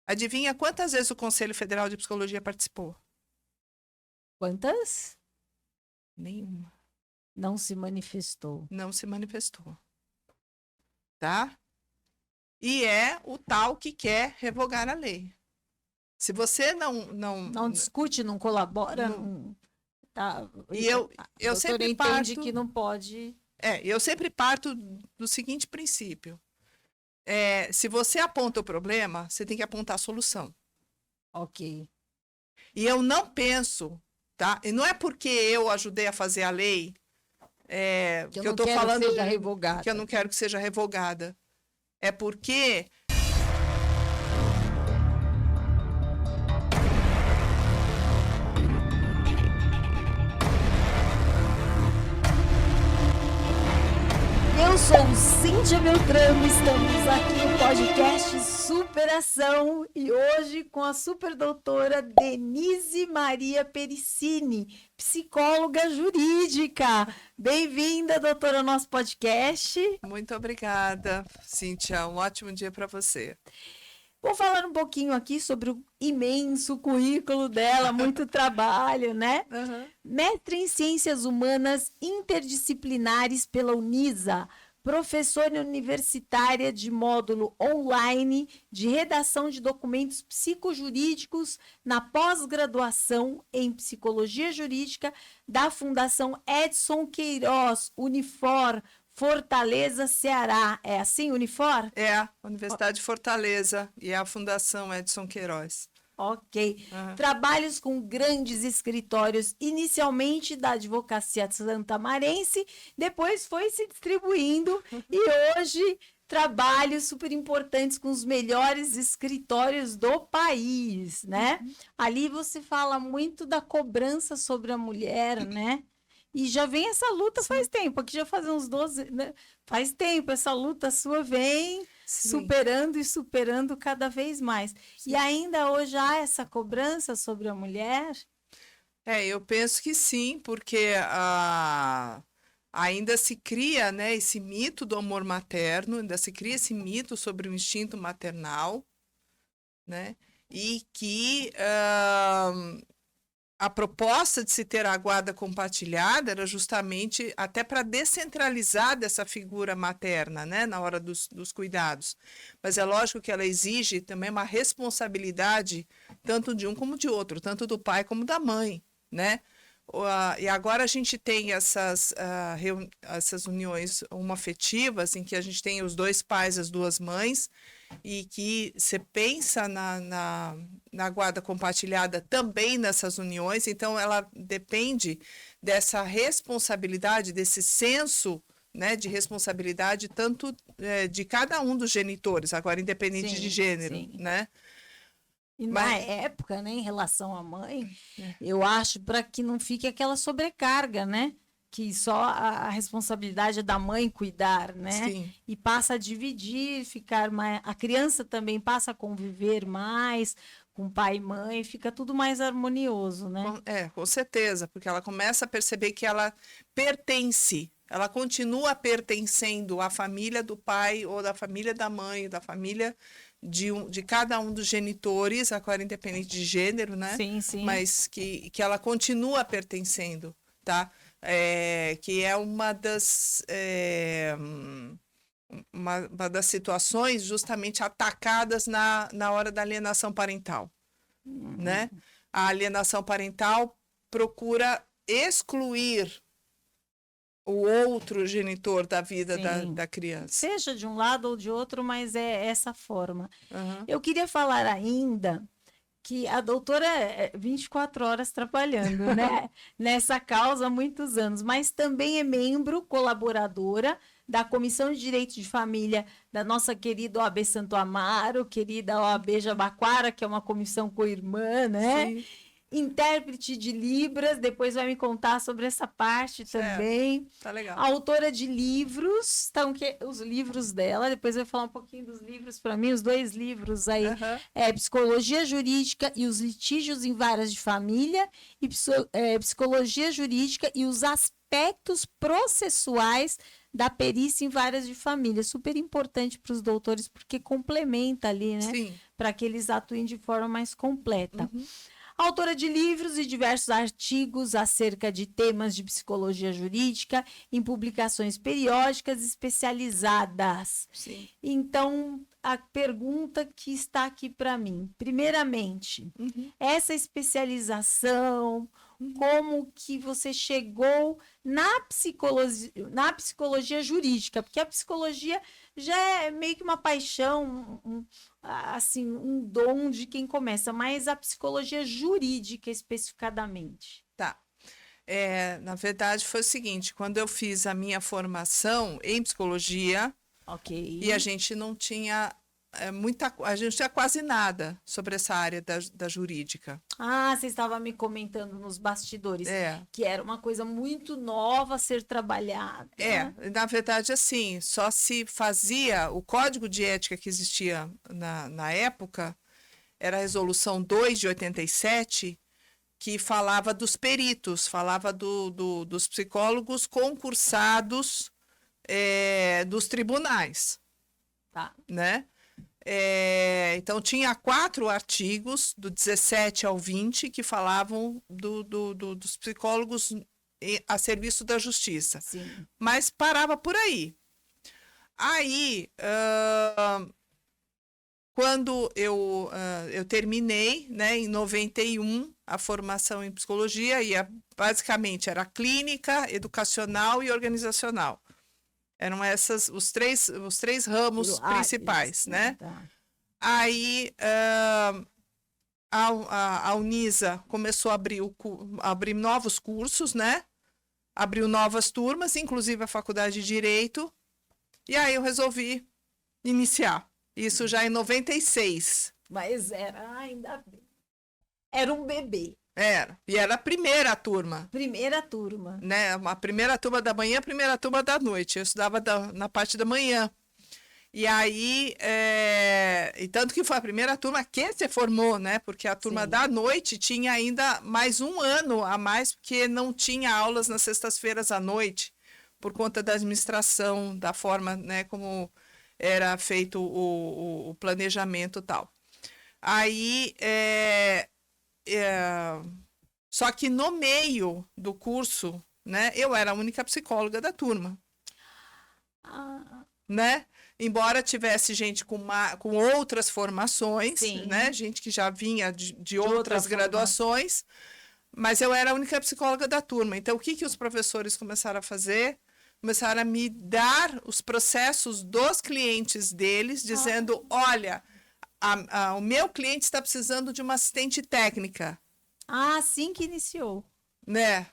Adivinha quantas vezes o Conselho Federal de Psicologia participou? Quantas? Nenhuma. Não se manifestou. Não se manifestou. Tá? E é o tal que quer revogar a lei. Se você Não discute, não colabora, tá. E eu A sempre entende parto que não pode. eu sempre parto do seguinte princípio. Se você aponta o problema, você tem que apontar a solução. Ok. E eu não penso, tá? E não é porque eu ajudei a fazer a lei Que eu estou falando que seja revogada. que eu não quero que seja revogada. É porque Eu sou Cíntia Beltrame, estamos aqui no podcast Superação e hoje com a superdoutora Denise Maria Pericini, psicóloga jurídica. Bem-vinda, doutora, ao nosso podcast. Muito obrigada, Cíntia. Um ótimo dia para você. Vou falar um pouquinho aqui sobre o imenso currículo dela, muito trabalho, né? Uhum. Mestre em Ciências Humanas Interdisciplinares pela Unisa, professora universitária de módulo online de redação de documentos psicojurídicos na pós-graduação em Psicologia Jurídica da Fundação Edson Queiroz, Unifor, Fortaleza, Ceará. É assim, Unifor? É, Universidade de Fortaleza e a Fundação Edson Queiroz. Ok. Trabalhos com grandes escritórios, inicialmente da Advocacia Santamarense, depois foi se distribuindo e hoje trabalhos super importantes com os melhores escritórios do país, né? Ali você fala muito da cobrança sobre a mulher, né? E já vem essa luta faz tempo, aqui já faz uns 12, né? Faz tempo, essa luta sua vem superando e superando cada vez mais. Sim. E ainda hoje há essa cobrança sobre a mulher? Eu penso que sim, porque ainda se cria, né, esse mito do amor materno, ainda se cria esse mito sobre o instinto maternal, né? E que a proposta de se ter a guarda compartilhada era justamente até para descentralizar dessa figura materna, né, na hora dos cuidados. Mas é lógico que ela exige também uma responsabilidade, tanto de um como de outro, tanto do pai como da mãe, né? E agora a gente tem essas uniões homoafetivas, em que a gente tem os dois pais, as duas mães, e que você pensa na guarda compartilhada também nessas uniões, então ela depende dessa responsabilidade, desse senso, né, de responsabilidade, tanto de cada um dos genitores, agora independente de gênero, né? E na época, né, em relação à mãe, eu acho para que não fique aquela sobrecarga, né? Que só a responsabilidade é da mãe cuidar, né? Sim. E passa a dividir, ficar mais. A criança também passa a conviver mais com pai e mãe, fica tudo mais harmonioso, né? Com certeza, porque ela começa a perceber que ela pertence, ela continua pertencendo à família do pai ou da família da mãe, da família de cada um dos genitores, agora independente de gênero, né? Sim, sim. Mas que ela continua pertencendo, tá? Que é uma das situações justamente atacadas na hora da alienação parental, né? A alienação parental procura excluir o outro genitor da vida da criança. Seja de um lado ou de outro, mas é essa forma. Eu queria falar ainda que a doutora é 24 horas trabalhando, né? Nessa causa há muitos anos, mas também é membro, colaboradora da Comissão de Direitos de Família da nossa querida OAB Santo Amaro, querida OAB Jabaquara, que é uma comissão co-irmã, né? Sim. Intérprete de Libras, depois vai me contar sobre essa parte também. Tá legal. Autora de livros, então, os livros dela, depois vai falar um pouquinho dos livros para mim, os 2 livros aí, Psicologia Jurídica e os Litígios em Varas de Família, e Psicologia Jurídica e os Aspectos Processuais da perícia em várias de família. Super importante para os doutores, porque complementa ali, né? Sim. Para que eles atuem de forma mais completa. Autora de livros e diversos artigos acerca de temas de psicologia jurídica em publicações periódicas especializadas. Sim. Então, a pergunta que está aqui para mim, primeiramente, essa especialização, como que você chegou na psicologia jurídica, porque a psicologia já é meio que uma paixão, assim, um dom de quem começa, mas a psicologia jurídica especificadamente. Tá. Na verdade, foi o seguinte, quando eu fiz a minha formação em psicologia, Ok. e a gente não tinha a gente não tinha quase nada sobre essa área da jurídica. Ah, você estava me comentando nos bastidores que era uma coisa muito nova a ser trabalhada. Na verdade, assim, só se fazia o código de ética que existia na época, era a Resolução 2 de 87, que falava dos peritos, falava dos psicólogos concursados dos tribunais. Tá. Né? Então, tinha 4 artigos, do 17 ao 20, que falavam dos psicólogos a serviço da justiça. Sim. Mas parava por aí. Aí, quando eu terminei, né, em 91, a formação em psicologia, basicamente era clínica, educacional e organizacional. Eram os três ramos principais, né? Tá. Aí a Unisa começou a abrir novos cursos, né? Abriu novas turmas, inclusive a Faculdade de Direito. E aí eu resolvi iniciar. Isso já em 96. Mas ainda bem. Era um bebê. E era a primeira turma. Primeira turma. Né? A primeira turma da manhã, a primeira turma da noite. Eu estudava na parte da manhã. E aí, e tanto que foi a primeira turma que se formou, né? Porque a turma da noite tinha ainda mais um ano a mais, porque não tinha aulas nas sextas-feiras à noite, por conta da administração, da forma, né, como era feito o planejamento e tal. Aí, só que no meio do curso, né, eu era a única psicóloga da turma. Né? Embora tivesse gente com outras formações, né? Gente que já vinha de outras graduações, mas eu era a única psicóloga da turma. Então, o que os professores começaram a fazer? Começaram a me dar os processos dos clientes deles, dizendo, olha, o meu cliente está precisando de uma assistente técnica. Assim que iniciou. Né?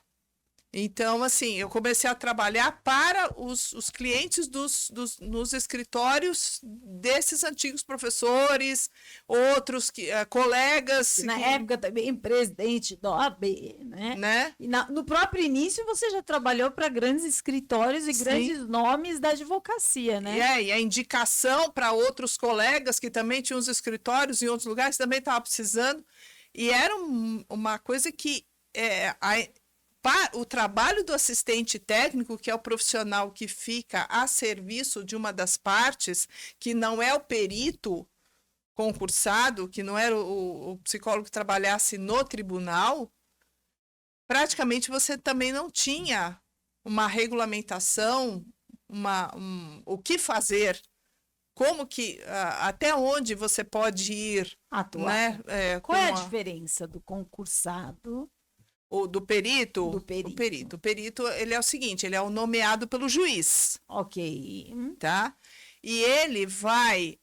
Então, assim, eu comecei a trabalhar para os clientes nos escritórios desses antigos professores, outros colegas. Na época também presidente da OAB, né? E no próprio início você já trabalhou para grandes escritórios e grandes nomes da advocacia, né? E a indicação para outros colegas que também tinham os escritórios em outros lugares também estavam precisando. E era uma coisa que o trabalho do assistente técnico, que é o profissional que fica a serviço de uma das partes, que não é o perito concursado, que não era o psicólogo que trabalhasse no tribunal, praticamente você também não tinha uma regulamentação, o que fazer, como que, até onde você pode ir. Atuar. Né? Qual é a diferença do concursado? Do perito? Do perito. O perito, ele é o seguinte, ele é o nomeado pelo juiz. Ok. Tá? E ele vai...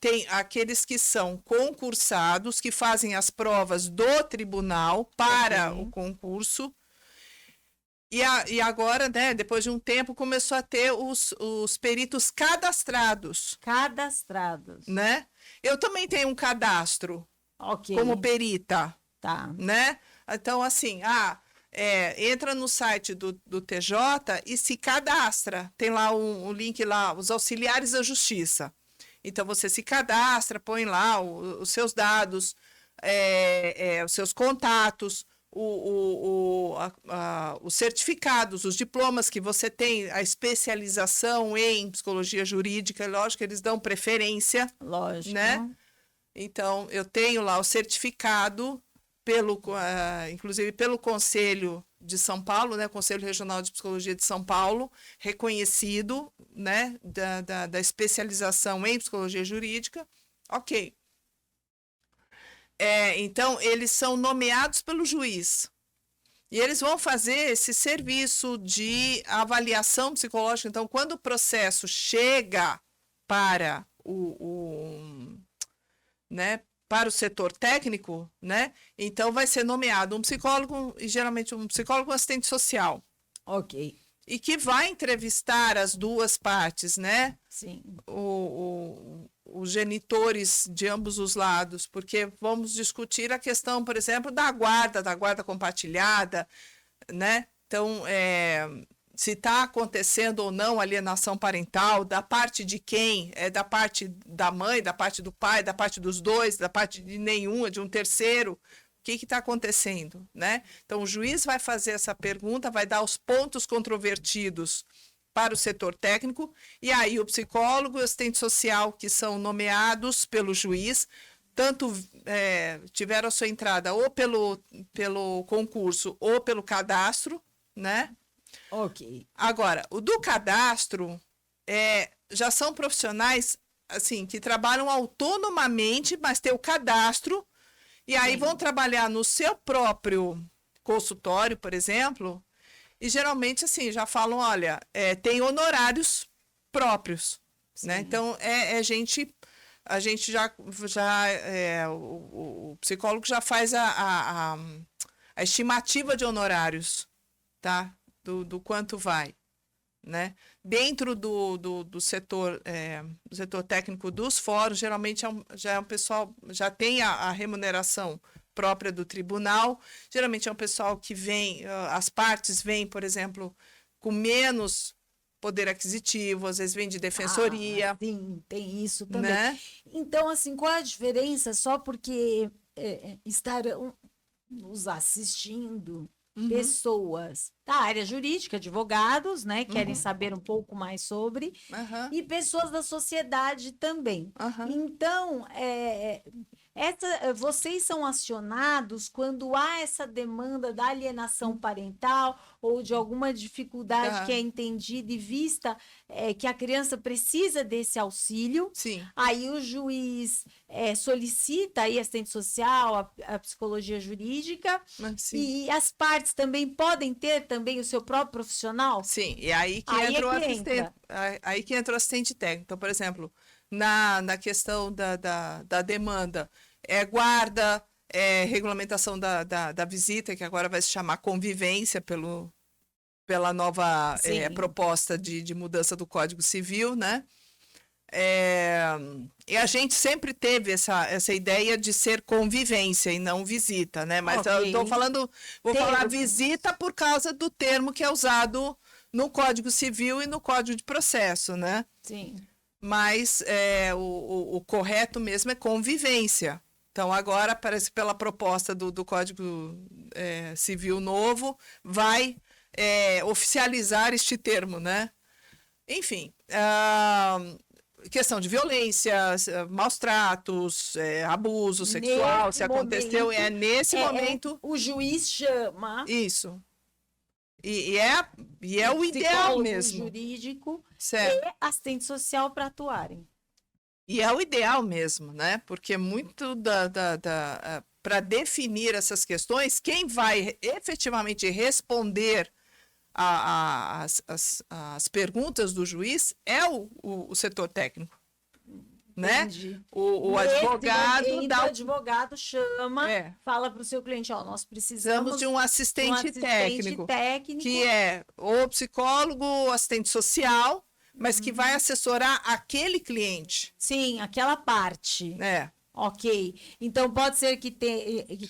tem aqueles que são concursados, que fazem as provas do tribunal para o concurso. E agora, né, depois de um tempo, começou a ter os peritos cadastrados. Cadastrados. Né? Eu também tenho um cadastro como perita. Tá. Né? Então, assim, entra no site do TJ e se cadastra. Tem lá um link lá, os auxiliares da justiça. Então, você se cadastra, põe lá os seus dados, os seus contatos, os certificados, os diplomas que você tem, a especialização em psicologia jurídica, lógico que eles dão preferência, Lógico. né? Então, eu tenho lá o certificado, inclusive pelo Conselho de São Paulo, né? Conselho Regional de Psicologia de São Paulo, reconhecido, né? Da especialização em psicologia jurídica. Ok. Então, eles são nomeados pelo juiz. E eles vão fazer esse serviço de avaliação psicológica. Então, quando o processo chega para né, para o setor técnico, né, então vai ser nomeado um psicólogo, e geralmente um psicólogo assistente social. Ok. E que vai entrevistar as duas partes, né? Sim. Os genitores de ambos os lados, porque vamos discutir a questão, por exemplo, da guarda compartilhada, né? Então, se está acontecendo ou não alienação parental, da parte de quem? É da parte da mãe, da parte do pai, da parte dos dois, da parte de nenhuma, de um terceiro? O que está acontecendo, né? Então, o juiz vai fazer essa pergunta, vai dar os pontos controvertidos para o setor técnico, e aí o psicólogo e o assistente social, que são nomeados pelo juiz, tanto tiveram a sua entrada ou pelo concurso ou pelo cadastro, né? Ok. Agora, o do cadastro já são profissionais assim que trabalham autonomamente, mas tem o cadastro, e aí vão trabalhar no seu próprio consultório, por exemplo, e geralmente assim já falam, olha, tem honorários próprios, né? Então a gente já o psicólogo já faz a estimativa de honorários, tá? Do quanto vai, né? Dentro do setor técnico dos fóruns, geralmente já é um pessoal, já tem a remuneração própria do tribunal, geralmente é um pessoal que vem, as partes vêm, por exemplo, com menos poder aquisitivo, às vezes vem de defensoria. Sim, tem isso também. Né? Então, assim, qual a diferença? Só porque estarão nos assistindo pessoas da área jurídica, advogados, né, querem saber um pouco mais sobre, e pessoas da sociedade também. Então, vocês são acionados quando há essa demanda da alienação parental ou de alguma dificuldade que é entendida e vista que a criança precisa desse auxílio. Sim. Aí o juiz solicita aí assistente social, a psicologia jurídica, e as partes também podem ter também o seu próprio profissional? Sim, e aí que entra o assistente, aí que entra o assistente técnico. Então, por exemplo, na questão da demanda, guarda, regulamentação da visita, que agora vai se chamar convivência pela nova proposta de mudança do Código Civil, né? E a gente sempre teve essa ideia de ser convivência e não visita, né? Mas eu estou falando, vou falar visita por causa do termo que é usado no Código Civil e no Código de Processo, né? Sim. Mas o correto mesmo é convivência. Então, agora, parece pela proposta do Código Civil novo, vai oficializar este termo, né? Enfim, questão de violência, maus tratos, abuso sexual, se aconteceu, nesse momento... O juiz chama... Isso. E é o ideal mesmo. Jurídico certo. E assistente social para atuarem. E é o ideal mesmo, né? Porque muito para definir essas questões, quem vai efetivamente responder as perguntas do juiz é o setor técnico, né? Entendi. O advogado o advogado chama, fala para o seu cliente, nós precisamos de um assistente técnico, que é o psicólogo, o assistente social, mas que vai assessorar aquele cliente. Sim, aquela parte. Ok. Então pode ser que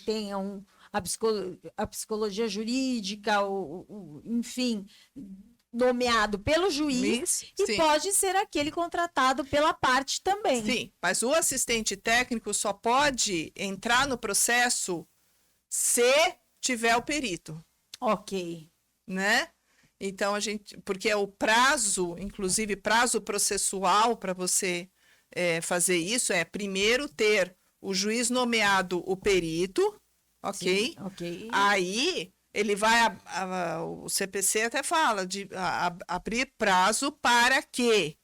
tenham a psicologia jurídica, enfim, nomeado pelo juiz, e pode ser aquele contratado pela parte também. Sim, mas o assistente técnico só pode entrar no processo se tiver o perito, Ok. né? Então, porque o prazo, inclusive prazo processual para você fazer isso primeiro ter o juiz nomeado o perito, ok? Sim, ok. Aí ele vai, o CPC até fala de abrir prazo para que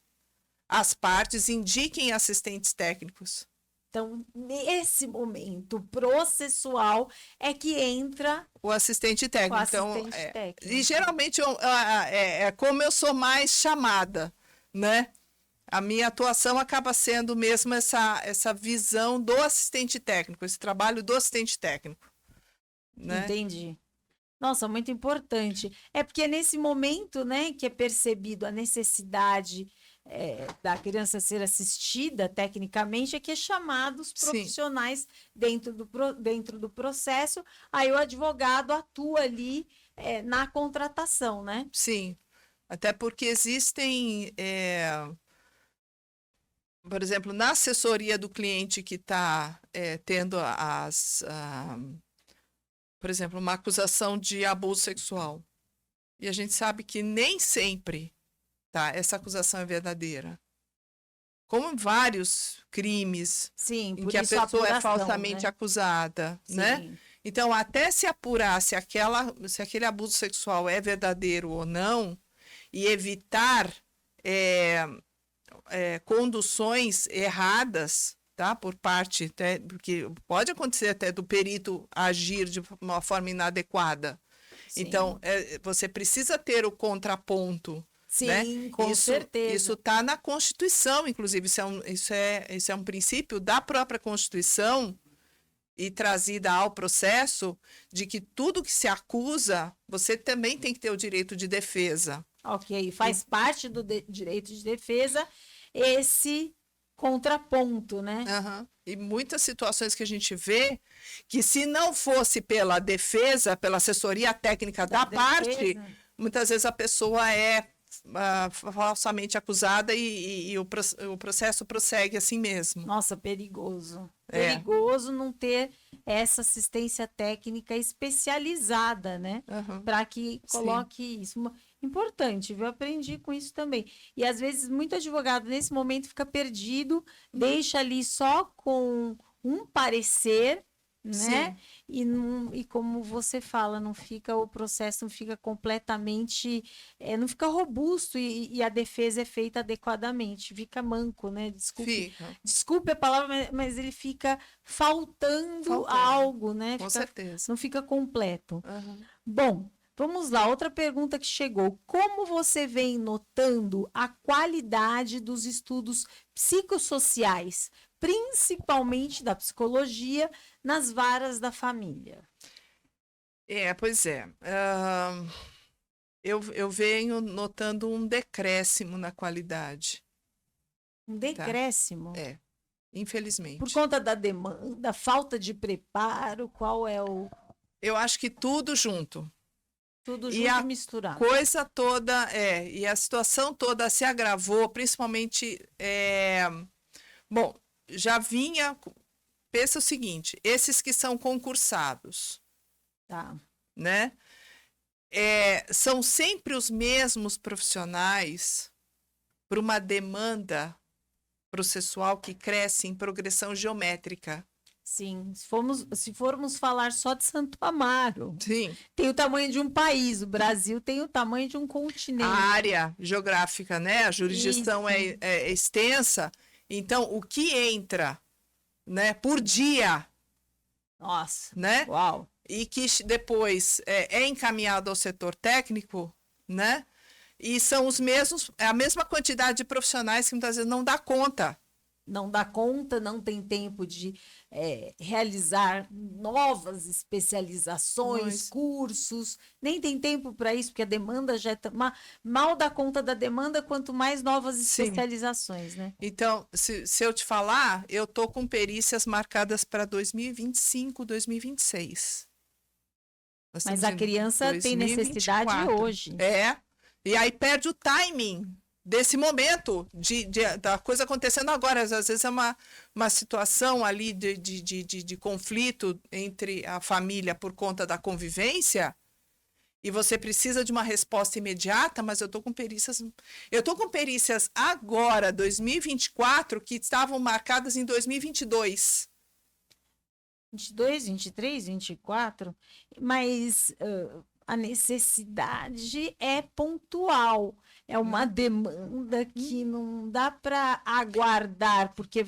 as partes indiquem assistentes técnicos. Então, nesse momento processual é que entra O assistente técnico. o assistente técnico. E geralmente como eu sou mais chamada, né? A minha atuação acaba sendo mesmo essa visão do assistente técnico, esse trabalho do assistente técnico, né? Entendi. Nossa, muito importante. É porque nesse momento, né, que é percebido a necessidade da criança ser assistida tecnicamente, é que é chamado os Sim. profissionais dentro do processo, aí o advogado atua ali na contratação, né? Sim, até porque existem, por exemplo, na assessoria do cliente que está tendo por exemplo, uma acusação de abuso sexual. E a gente sabe que nem sempre, tá, essa acusação é verdadeira. Como em vários crimes Sim, em por que a isso a pessoa é apuração, falsamente né? acusada, né? Sim. Então, até se apurar se aquele abuso sexual é verdadeiro ou não, e evitar conduções erradas, tá? Por parte, porque pode acontecer até do perito agir de uma forma inadequada. Sim. Então, você precisa ter o contraponto. Sim, Né? com certeza. Isso está na Constituição, inclusive, isso é um princípio da própria Constituição e trazida ao processo de que tudo que se acusa, você também tem que ter o direito de defesa. Ok, faz parte do direito de defesa esse contraponto, né? Uhum. E muitas situações que a gente vê que se não fosse pela defesa, pela assessoria técnica da parte, muitas vezes a pessoa é falsamente acusada e o processo prossegue assim mesmo. Nossa, perigoso. Perigoso não ter essa assistência técnica especializada, né? Uhum. Para que coloque isso. Importante, viu? Eu aprendi com isso também. E às vezes muito advogado nesse momento fica perdido, deixa ali só com um parecer, né? E como você fala, o processo não fica completamente, não fica robusto e a defesa é feita adequadamente, fica manco, né? Desculpe a palavra, mas ele fica faltando algo, né? Com certeza. Não fica completo. Uhum. Bom, vamos lá, outra pergunta que chegou. Como você vem notando a qualidade dos estudos psicossociais, principalmente da psicologia, nas varas da família? Pois é. Eu venho notando um decréscimo na qualidade. Um decréscimo? Tá? Infelizmente. Por conta da demanda, falta de preparo, qual é o... Eu acho que tudo junto. Tudo junto e misturado. Coisa toda, e a situação toda se agravou, principalmente, bom, já vinha, pensa o seguinte, esses que são concursados, tá, né, são sempre os mesmos profissionais para uma demanda processual que cresce em progressão geométrica. Sim, se formos falar só de Santo Amaro, sim, tem o tamanho de um país, o Brasil tem o tamanho de um continente. A área geográfica, né? A jurisdição é extensa, então o que entra, né, por dia, nossa, né? Uau. E que depois é encaminhado ao setor técnico, né? E são os mesmos, a mesma quantidade de profissionais que muitas vezes não dá conta. Não dá conta, não tem tempo de realizar novas especializações, cursos, nem tem tempo para isso, porque a demanda já mal dá conta da demanda, quanto mais novas especializações, né? Então, se eu te falar, eu tô com perícias marcadas para 2025, 2026. Mas a criança tem necessidade hoje. E aí perde o timing desse momento da coisa acontecendo agora. Às vezes é uma situação ali de conflito entre a família por conta da convivência e você precisa de uma resposta imediata, mas eu estou com perícias agora, 2024, que estavam marcadas em 2022. 22, 23, 24, mas a necessidade é pontual. É uma demanda que não dá para aguardar, porque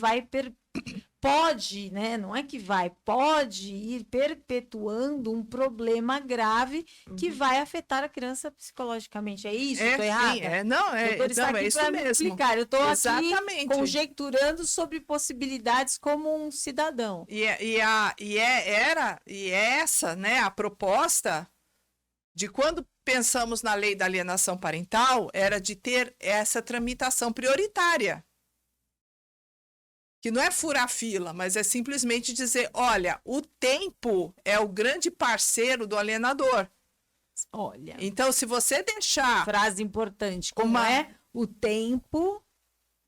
pode, né? Não é que pode ir perpetuando um problema grave que vai afetar a criança psicologicamente. É isso? Estou errada? Sim, é isso mesmo. Explicar. Eu estou aqui conjecturando sobre possibilidades como um cidadão. Essa, né, a proposta de quando pensamos na lei da alienação parental era de ter essa tramitação prioritária. Que não é furar fila, mas é simplesmente dizer, olha, o tempo é o grande parceiro do alienador. Olha. Então, se você deixar... Frase importante. O tempo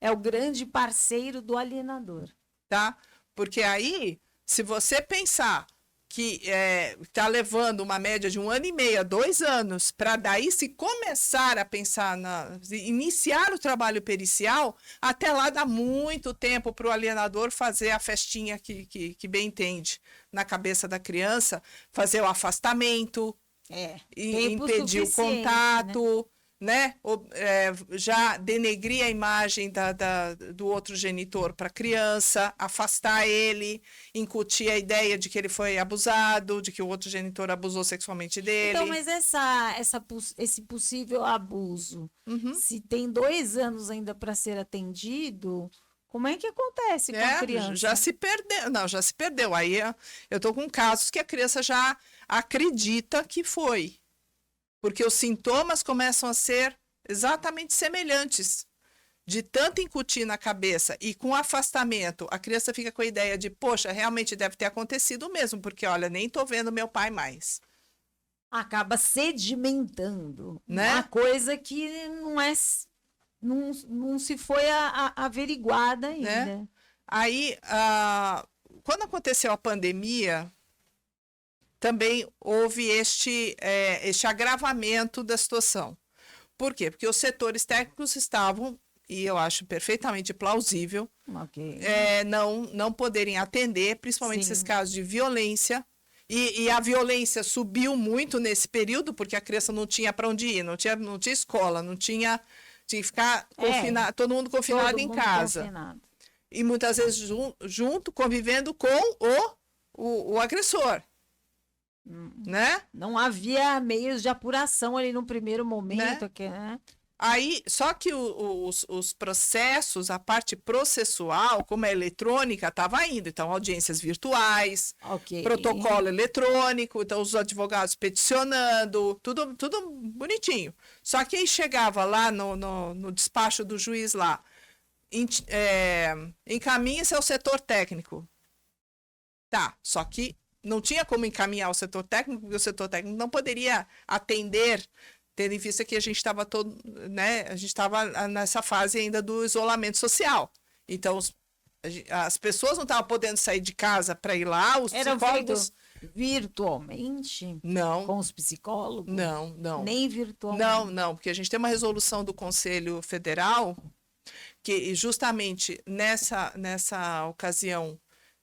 é o grande parceiro do alienador. Tá? Porque aí, se você pensar que está levando uma média de 1 ano e meio a 2 anos, para daí se começar a pensar iniciar o trabalho pericial, até lá dá muito tempo para o alienador fazer a festinha que bem entende na cabeça da criança, fazer o afastamento, impedir o contato, né? Já denegrir a imagem do outro genitor para a criança, afastar ele, incutir a ideia de que ele foi abusado, de que o outro genitor abusou sexualmente dele. Então, mas esse possível abuso, se tem 2 anos ainda para ser atendido, como é que acontece com a criança? Já se perdeu. Não, já se perdeu. Aí eu estou com casos que a criança já acredita que foi. Porque os sintomas começam a ser exatamente semelhantes. De tanto incutir na cabeça e com afastamento, a criança fica com a ideia de, poxa, realmente deve ter acontecido mesmo, porque, olha, nem estou vendo meu pai mais. Acaba sedimentando, né? Uma coisa que não se foi averiguada ainda. Né? Aí, quando aconteceu a pandemia, também houve este agravamento da situação. Por quê? Porque os setores técnicos estavam, e eu acho perfeitamente plausível, não poderem atender, principalmente esses casos de violência. E a violência subiu muito nesse período, porque a criança não tinha para onde ir, não tinha escola, tinha que ficar todo mundo confinado em casa. Confinado. E muitas vezes junto, convivendo com o agressor. Né? Não havia meios de apuração ali no primeiro momento. Né? Aí, só que os processos, a parte processual, como é eletrônica, estava indo. Então, audiências virtuais, protocolo eletrônico, então os advogados peticionando, tudo bonitinho. Só que aí chegava lá no despacho do juiz lá, encaminha-se ao setor técnico. Tá, só que não tinha como encaminhar o setor técnico, porque o setor técnico não poderia atender, tendo em vista que a gente estava a gente estava nessa fase ainda do isolamento social. Então, as pessoas não estavam podendo sair de casa para ir lá, os psicólogos... Virtualmente? Não. Com os psicólogos? Não. Nem virtualmente? Não, porque a gente tem uma resolução do Conselho Federal que justamente nessa ocasião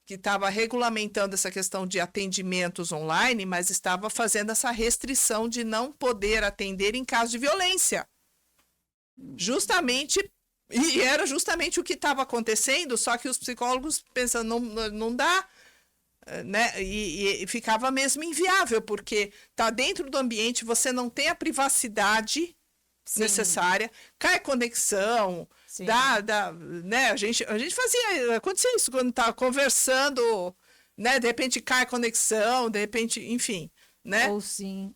que estava regulamentando essa questão de atendimentos online, mas estava fazendo essa restrição de não poder atender em caso de violência. E era justamente o que estava acontecendo, só que os psicólogos pensando, não dá, né? E ficava mesmo inviável, porque está dentro do ambiente, você não tem a privacidade necessária, cai conexão, né? A gente acontecia isso quando estava conversando, né? De repente cai a conexão, de repente, enfim, né? Ou sim.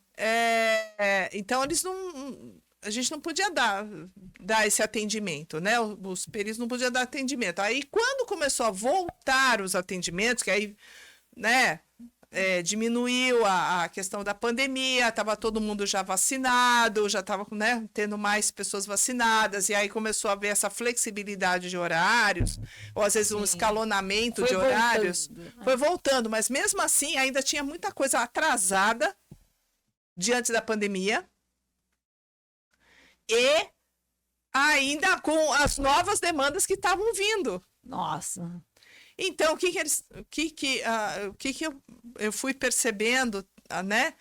Então a gente não podia dar esse atendimento, né? Os peritos não podiam dar atendimento. Aí quando começou a voltar os atendimentos, que aí, né? diminuiu a questão da pandemia, estava todo mundo já vacinado, já estava, né, tendo mais pessoas vacinadas, e aí começou a haver essa flexibilidade de horários, ou às vezes um escalonamento de horários. Foi voltando, mas mesmo assim ainda tinha muita coisa atrasada diante da pandemia, e ainda com as novas demandas que estavam vindo. Nossa. Então, o que eu fui percebendo, né?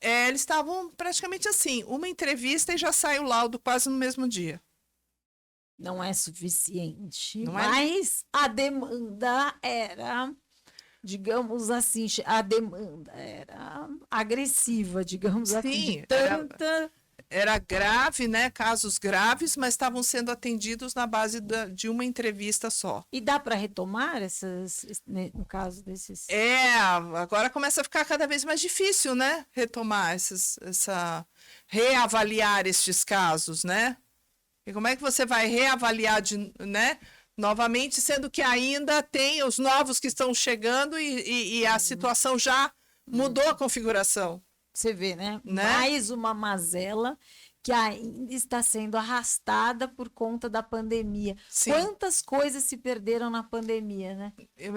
Eles estavam praticamente assim, uma entrevista e já sai o laudo quase no mesmo dia. Não é suficiente, Não mas a demanda era, digamos assim, a demanda era agressiva, digamos assim, de tanta... Era grave, né? Casos graves, mas estavam sendo atendidos na base de uma entrevista só. E dá para retomar no caso desses? Agora começa a ficar cada vez mais difícil, né? Retomar reavaliar estes casos, né? E como é que você vai reavaliar, né? Novamente, sendo que ainda tem os novos que estão chegando e a situação já mudou a configuração. Você vê, né? Mais uma mazela que ainda está sendo arrastada por conta da pandemia. Sim. Quantas coisas se perderam na pandemia, né?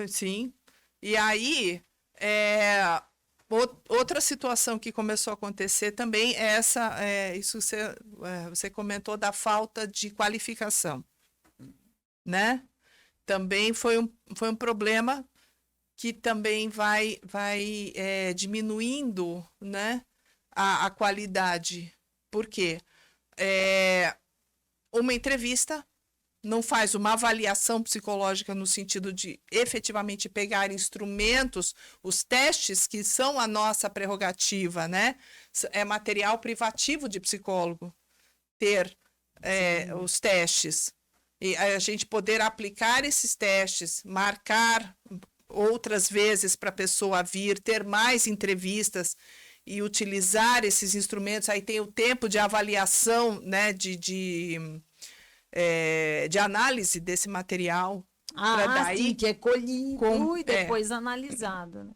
Sim. E aí, outra situação que começou a acontecer também é isso você comentou da falta de qualificação, né? Também foi um problema que também vai diminuindo, né, a qualidade. Por quê? Uma entrevista não faz uma avaliação psicológica no sentido de efetivamente pegar instrumentos, os testes que são a nossa prerrogativa, né? É material privativo de psicólogo ter os testes. E a gente poder aplicar esses testes, marcar outras vezes para a pessoa vir, ter mais entrevistas e utilizar esses instrumentos. Aí tem o tempo de avaliação, né, de análise desse material. Sim, que é colhido e depois analisado. Né?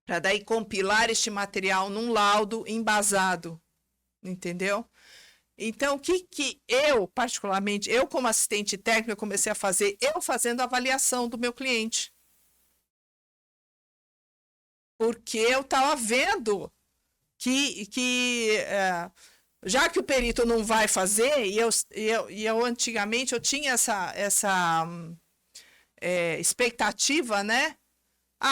Para daí compilar este material num laudo embasado, entendeu? Então, o que eu, particularmente, eu como assistente técnico, comecei a fazer, fazendo a avaliação do meu cliente. Porque eu estava vendo que já que o perito não vai fazer, e eu antigamente eu tinha essa expectativa, né?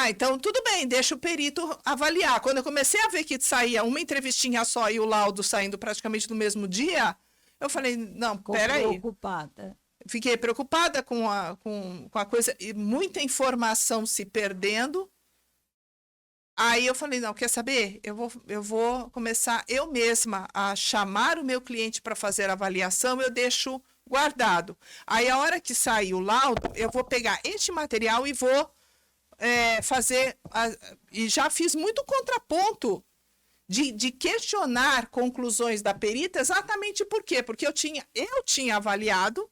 Então tudo bem, deixa o perito avaliar. Quando eu comecei a ver que saía uma entrevistinha só e o laudo saindo praticamente no mesmo dia, eu falei, não, peraí. Preocupada. Fiquei preocupada com a coisa, e muita informação se perdendo. Aí eu falei, não, quer saber? Eu vou começar eu mesma a chamar o meu cliente para fazer a avaliação, eu deixo guardado. Aí a hora que sair o laudo, eu vou pegar este material e vou fazer... E já fiz muito contraponto de questionar conclusões da perita, exatamente por quê? Porque eu tinha avaliado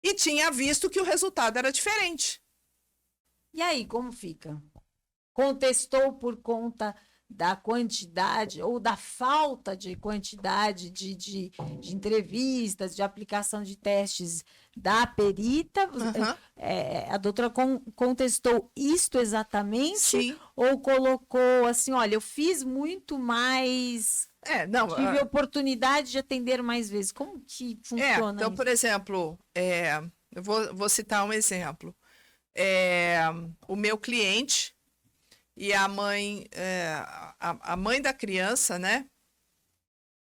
e tinha visto que o resultado era diferente. E aí, como fica? Contestou por conta da quantidade ou da falta de quantidade de entrevistas, de aplicação de testes da perita? A doutora contestou isto exatamente? Sim. Ou colocou assim, olha, eu fiz muito mais... tive oportunidade de atender mais vezes. Como que funciona então, isso? por exemplo, eu vou citar um exemplo. O meu cliente e a mãe, a mãe da criança, né,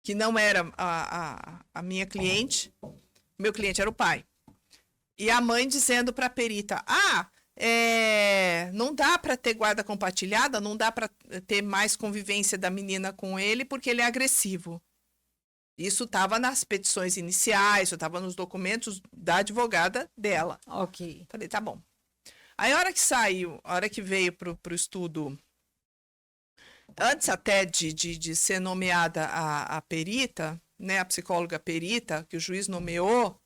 que não era a minha cliente, meu cliente era o pai. E a mãe dizendo para a perita, não dá para ter guarda compartilhada, não dá para ter mais convivência da menina com ele porque ele é agressivo. Isso estava nas petições iniciais, estava nos documentos da advogada dela. Ok. Falei, tá bom. Aí, a hora que saiu, a hora que veio para o estudo, antes até de ser nomeada a perita, né, a psicóloga perita, que o juiz nomeou,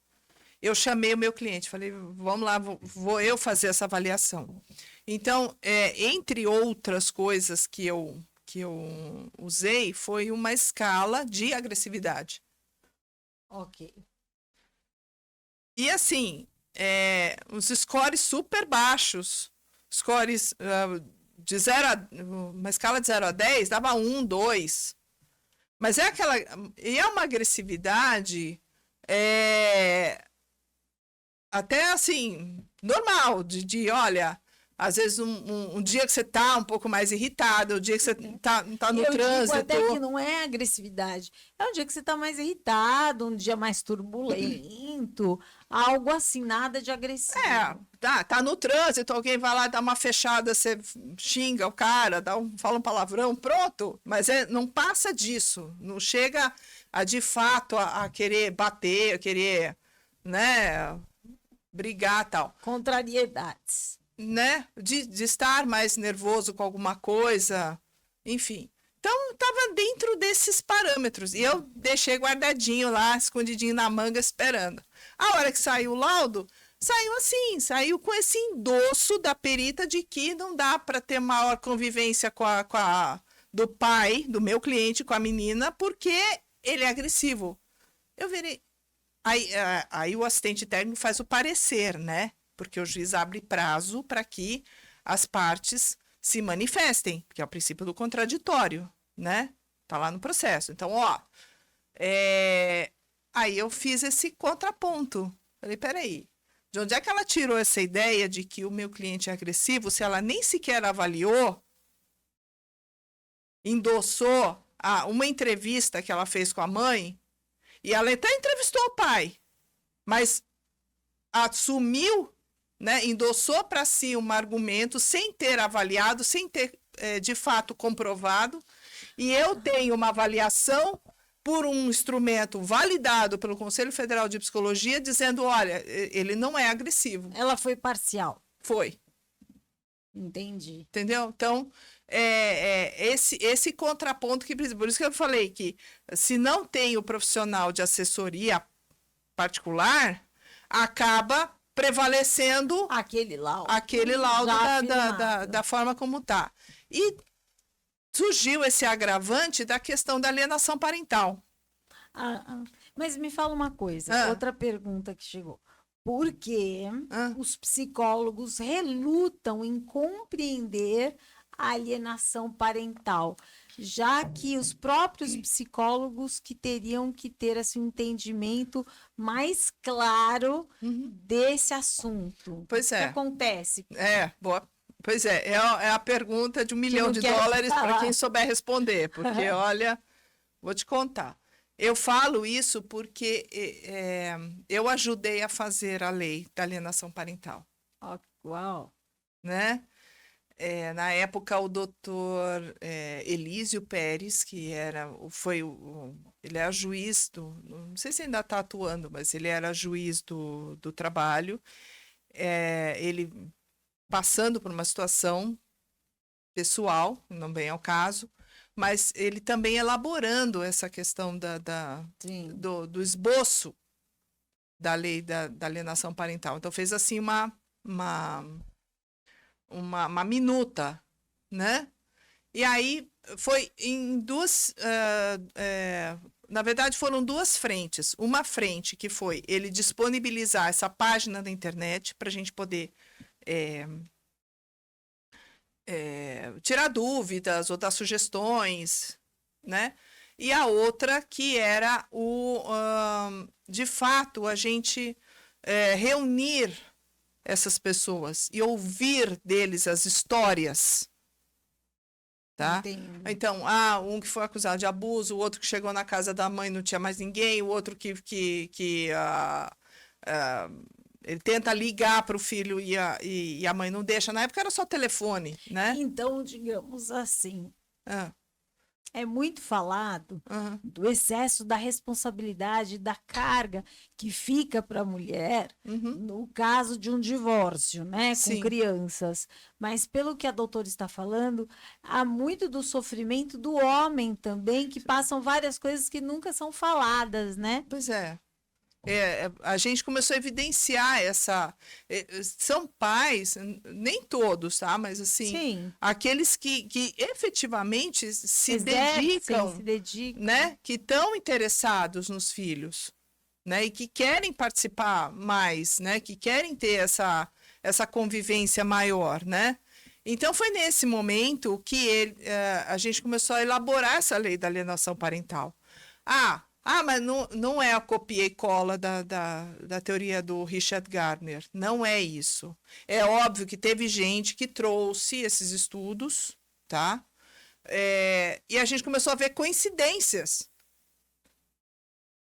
eu chamei o meu cliente, falei, vamos lá, vou eu fazer essa avaliação. Então, entre outras coisas que eu usei, foi uma escala de agressividade. Ok. E assim, os scores super baixos. Scores de 0 a... Uma escala de 0 a 10 dava 1, 2. Mas é uma agressividade até assim, normal, olha, às vezes um dia que você tá um pouco mais irritado, o dia que você tá no trânsito. Eu digo até que não é agressividade. É um dia que você tá mais irritado, um dia mais turbulento, algo assim, nada de agressivo. Tá no trânsito, alguém vai lá dar uma fechada, você xinga o cara, fala um palavrão, pronto. Mas não passa disso, não chega de fato a querer bater, a querer, né, brigar, tal. Contrariedades. Né? De estar mais nervoso com alguma coisa, enfim. Então, estava dentro desses parâmetros. E eu deixei guardadinho lá, escondidinho na manga, esperando. A hora que saiu o laudo, saiu assim, saiu com esse endosso da perita de que não dá para ter maior convivência do pai, do meu cliente, com a menina, porque ele é agressivo. Eu virei. Aí o assistente técnico faz o parecer, né? Porque o juiz abre prazo para que as partes se manifestem, que é o princípio do contraditório, né? Tá lá no processo. Então, aí eu fiz esse contraponto. Falei, peraí, de onde é que ela tirou essa ideia de que o meu cliente é agressivo, se ela nem sequer avaliou, endossou uma entrevista que ela fez com a mãe, e ela até entrevistou o pai, mas assumiu, né, endossou para si um argumento sem ter avaliado, sem ter de fato comprovado, e eu tenho uma avaliação por um instrumento validado pelo Conselho Federal de Psicologia dizendo, olha, ele não é agressivo. Ela foi parcial. Foi. Entendi. Entendeu? Então, esse contraponto que, por isso que eu falei que se não tem o profissional de assessoria particular, acaba prevalecendo aquele laudo da forma como está. E surgiu esse agravante da questão da alienação parental. Mas me fala uma coisa, outra pergunta que chegou. Por que os psicólogos relutam em compreender a alienação parental, já que os próprios psicólogos que teriam que ter assim, um entendimento mais claro desse assunto? Pois é. O que acontece? Boa. Pois é a pergunta de $1 milhão para quem souber responder, porque, olha, vou te contar. Eu falo isso porque eu ajudei a fazer a lei da alienação parental. Uau! Né? Na época, o doutor Elísio Pérez, que ele era juiz não sei se ainda está atuando, mas ele era juiz do trabalho, ele passando por uma situação pessoal, não bem ao caso, mas ele também elaborando essa questão do esboço da lei da alienação parental. Então, fez assim uma minuta, né? E aí foi em duas... na verdade, foram duas frentes. Uma frente que foi ele disponibilizar essa página da internet para a gente poder tirar dúvidas ou dar sugestões, né? E a outra que era de fato, a gente reunir essas pessoas e ouvir deles as histórias, tá? Entendi. Então, um que foi acusado de abuso, o outro que chegou na casa da mãe não tinha mais ninguém, o outro que ele tenta ligar para o filho e a mãe não deixa. Na época era só telefone, né? Então, digamos assim, é muito falado do excesso da responsabilidade, da carga que fica para a mulher no caso de um divórcio, né? Sim. Com crianças. Mas pelo que a doutora está falando, há muito do sofrimento do homem também, que passam várias coisas que nunca são faladas, né? Pois é. A gente começou a evidenciar são pais, nem todos, tá? Mas assim, Sim. aqueles que efetivamente se Exercem, dedicam, né? Que estão interessados nos filhos, né? E que querem participar mais, né? Que querem ter essa convivência maior, né? Então foi nesse momento que a gente começou a elaborar essa lei da alienação parental. Mas não é a copia e cola da teoria do Richard Gardner. Não é isso. É óbvio que teve gente que trouxe esses estudos, tá? E a gente começou a ver coincidências.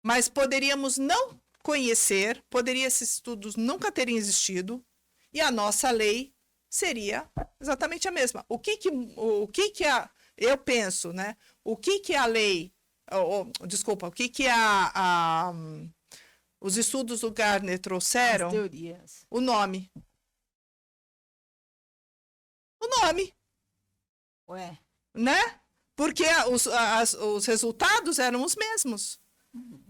Mas poderíamos não conhecer, esses estudos nunca terem existido, e a nossa lei seria exatamente a mesma. Eu penso, né? O que a lei... desculpa, o que os estudos do Gardner trouxeram? As teorias. O nome. O nome. Ué. Né? Porque os resultados eram os mesmos.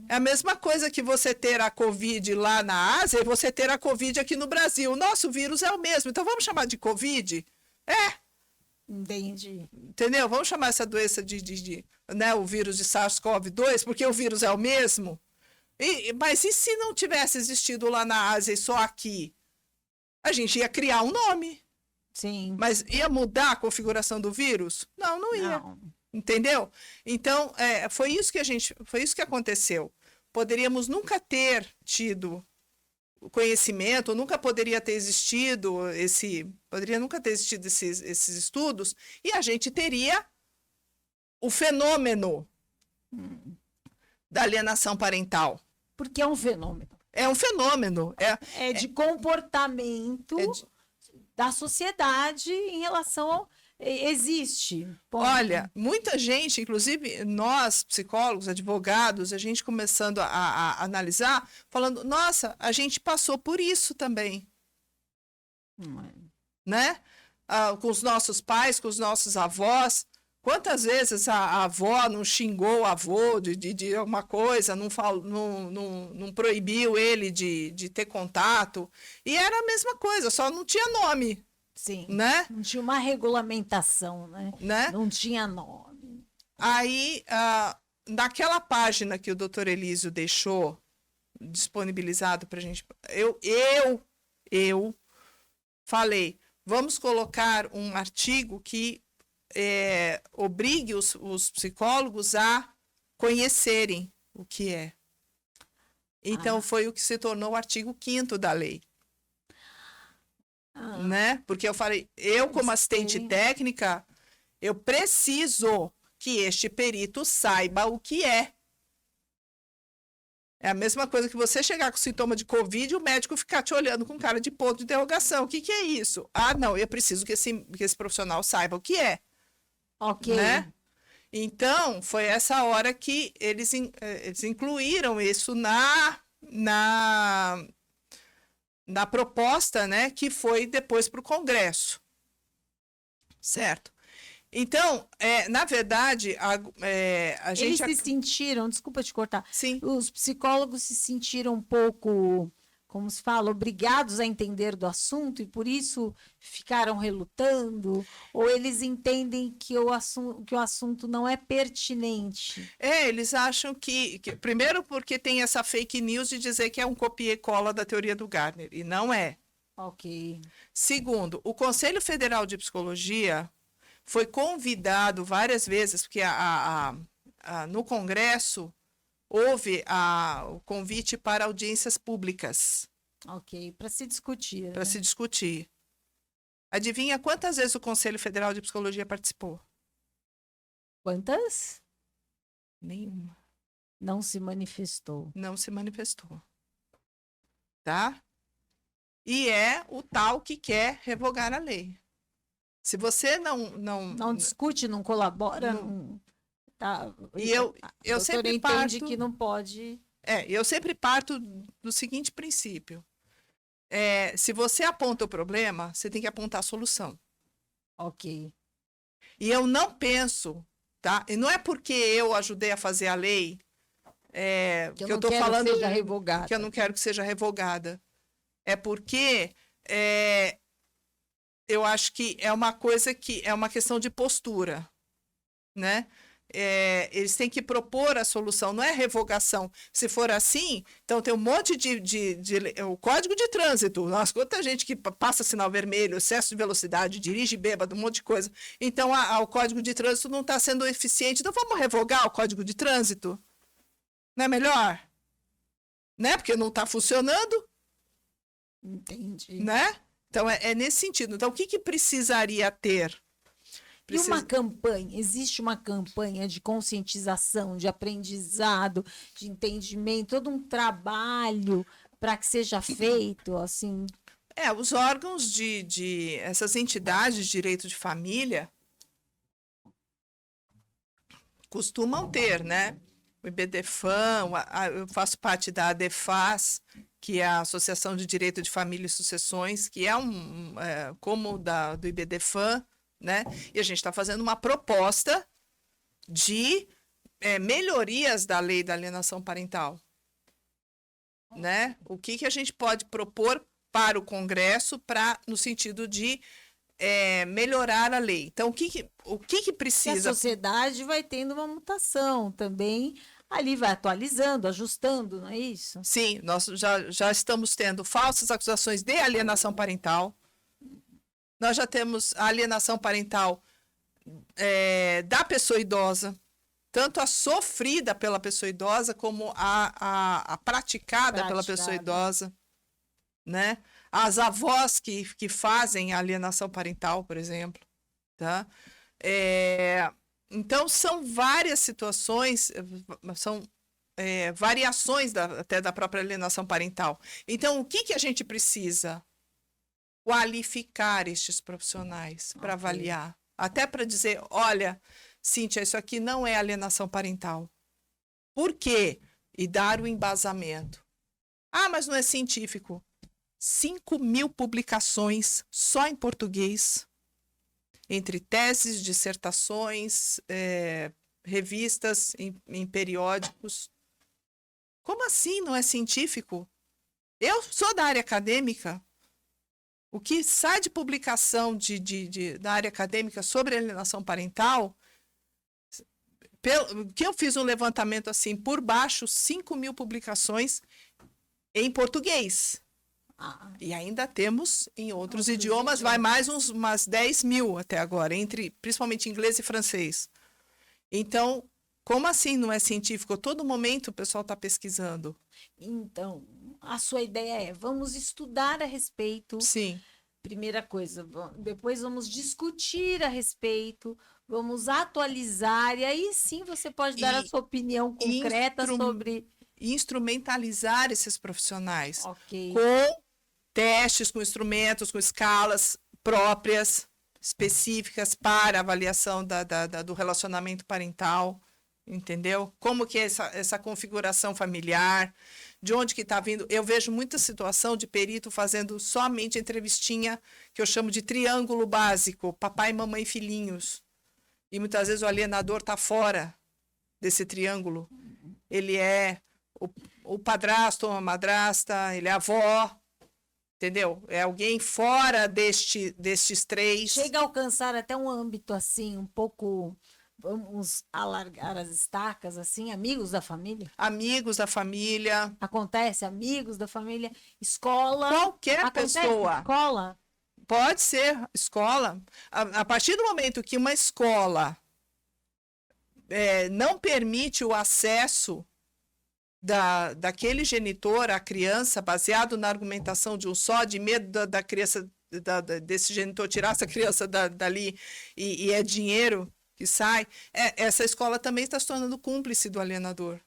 É a mesma coisa que você ter a Covid lá na Ásia e você ter a Covid aqui no Brasil. O nosso vírus é o mesmo, então vamos chamar de Covid? Entendi. Entendeu? Vamos chamar essa doença né, o vírus de SARS-CoV-2, porque o vírus é o mesmo. Mas e se não tivesse existido lá na Ásia e só aqui? A gente ia criar um nome. Sim. Mas ia mudar a configuração do vírus? Não ia. Não. Entendeu? Então, foi isso que aconteceu. Poderíamos nunca ter tido conhecimento, nunca poderia ter existido esses estudos, e a gente teria o fenômeno da alienação parental. Porque é um fenômeno. É um fenômeno. É de comportamento da sociedade em relação ao... Existe. Ponto. Olha, muita gente, inclusive nós, psicólogos, advogados, a gente começando a analisar, falando, nossa, a gente passou por isso também. Né? Com os nossos pais, com os nossos avós. Quantas vezes a avó não xingou o avô de alguma coisa, não proibiu ele de ter contato? E era a mesma coisa, só não tinha nome. Sim, né? Não tinha uma regulamentação, né? Não tinha nome. Aí, naquela página que o doutor Elísio deixou disponibilizado para a gente, eu falei, vamos colocar um artigo que obrigue os psicólogos a conhecerem o que é. Então, foi o que se tornou o artigo 5º da lei. Né? Porque eu falei, como assistente técnica, eu preciso que este perito saiba o que é. É a mesma coisa que você chegar com sintoma de Covid e o médico ficar te olhando com cara de ponto de interrogação. O que é isso? Não, eu preciso que esse profissional saiba o que é. Ok. Né? Então, foi essa hora que eles incluíram isso na proposta, né, que foi depois para o Congresso, certo? Então, na verdade, a gente... Eles se sentiram, desculpa te cortar, Sim. Os psicólogos se sentiram um pouco, como se fala, obrigados a entender do assunto e por isso ficaram relutando? Ou eles entendem que o assunto não é pertinente? Eles acham que... Primeiro porque tem essa fake news de dizer que é um copia e cola da teoria do Gardner, e não é. Ok. Segundo, o Conselho Federal de Psicologia foi convidado várias vezes, porque no Congresso houve o convite para audiências públicas. Ok, para se discutir. Para se discutir. Adivinha quantas vezes o Conselho Federal de Psicologia participou? Quantas? Nenhuma. Não se manifestou. Não se manifestou. Tá? E é o tal que quer revogar a lei. Se você não discute, não colabora, tá. E eu sempre entende que não pode. Eu sempre parto do seguinte princípio: se você aponta o problema, você tem que apontar a solução. Ok. E eu não penso, tá? E não é porque eu ajudei a fazer a lei Que eu tô falando seja revogada. que eu não quero que seja revogada. É porque eu acho que é uma coisa que é uma questão de postura, né? Eles têm que propor a solução, não é revogação. Se for assim, então tem um monte o Código de Trânsito. Nossa, quanta gente que passa sinal vermelho, excesso de velocidade, dirige bêbado, um monte de coisa. Então, o Código de Trânsito não está sendo eficiente. Então, vamos revogar o Código de Trânsito? Não é melhor? Né? Porque não está funcionando. Entendi. Né? Então, é nesse sentido. Então, o que precisaria ter? E uma campanha, existe uma campanha de conscientização, de aprendizado, de entendimento, todo um trabalho para que seja feito, assim? Os órgãos essas entidades de direito de família costumam ter, né? O IBDFAM, eu faço parte da ADEFAS, que é a Associação de Direito de Família e Sucessões, que é como do IBDFAM, né? E a gente está fazendo uma proposta de melhorias da lei da alienação parental, né? O que a gente pode propor para o Congresso no sentido de melhorar a lei. Então, o que precisa? A sociedade vai tendo uma mutação também, ali vai atualizando, ajustando, não é isso? Sim, nós já estamos tendo falsas acusações de alienação parental. Nós já temos a alienação parental da pessoa idosa, tanto a sofrida pela pessoa idosa como a praticada pela pessoa idosa, né? As avós que fazem a alienação parental, por exemplo, tá? Então, são várias situações, são variações até da própria alienação parental. Então, o que a gente precisa? Qualificar estes profissionais para avaliar. Até para dizer, olha, Cíntia, isso aqui não é alienação parental. Por quê? E dar o embasamento. Ah, mas não é científico. 5.000 publicações só em português, entre teses, dissertações, revistas, em periódicos. Como assim não é científico? Eu sou da área acadêmica. O que sai de publicação da área acadêmica sobre alienação parental, que eu fiz um levantamento assim, por baixo, 5.000 publicações em português. E ainda temos em outros idiomas, vai mais umas 10.000 até agora, principalmente inglês e francês. Então, como assim não é científico? A todo momento o pessoal está pesquisando. Então, a sua ideia é, vamos estudar a respeito. Sim. Primeira coisa, depois vamos discutir a respeito, vamos atualizar, e aí sim você pode dar a sua opinião concreta sobre... Instrumentalizar esses profissionais. Ok. Com testes, com instrumentos, com escalas próprias, específicas para avaliação do relacionamento parental, entendeu? Como que é essa configuração familiar, de onde que está vindo. Eu vejo muita situação de perito fazendo somente entrevistinha, que eu chamo de triângulo básico, papai, mamãe e filhinhos. E muitas vezes o alienador está fora desse triângulo. Ele é o padrasto ou a madrasta, ele é a avó, entendeu? É alguém fora destes três. Chega a alcançar até um âmbito assim, um pouco, vamos alargar as estacas, assim, amigos da família? Amigos da família. Acontece, amigos da família, escola. Qualquer pessoa. Escola? Pode ser escola. A partir do momento que uma escola não permite o acesso daquele genitor à criança, baseado na argumentação de um só, de medo da criança, desse genitor tirar essa criança dali e é dinheiro que sai, essa escola também está se tornando cúmplice do alienador.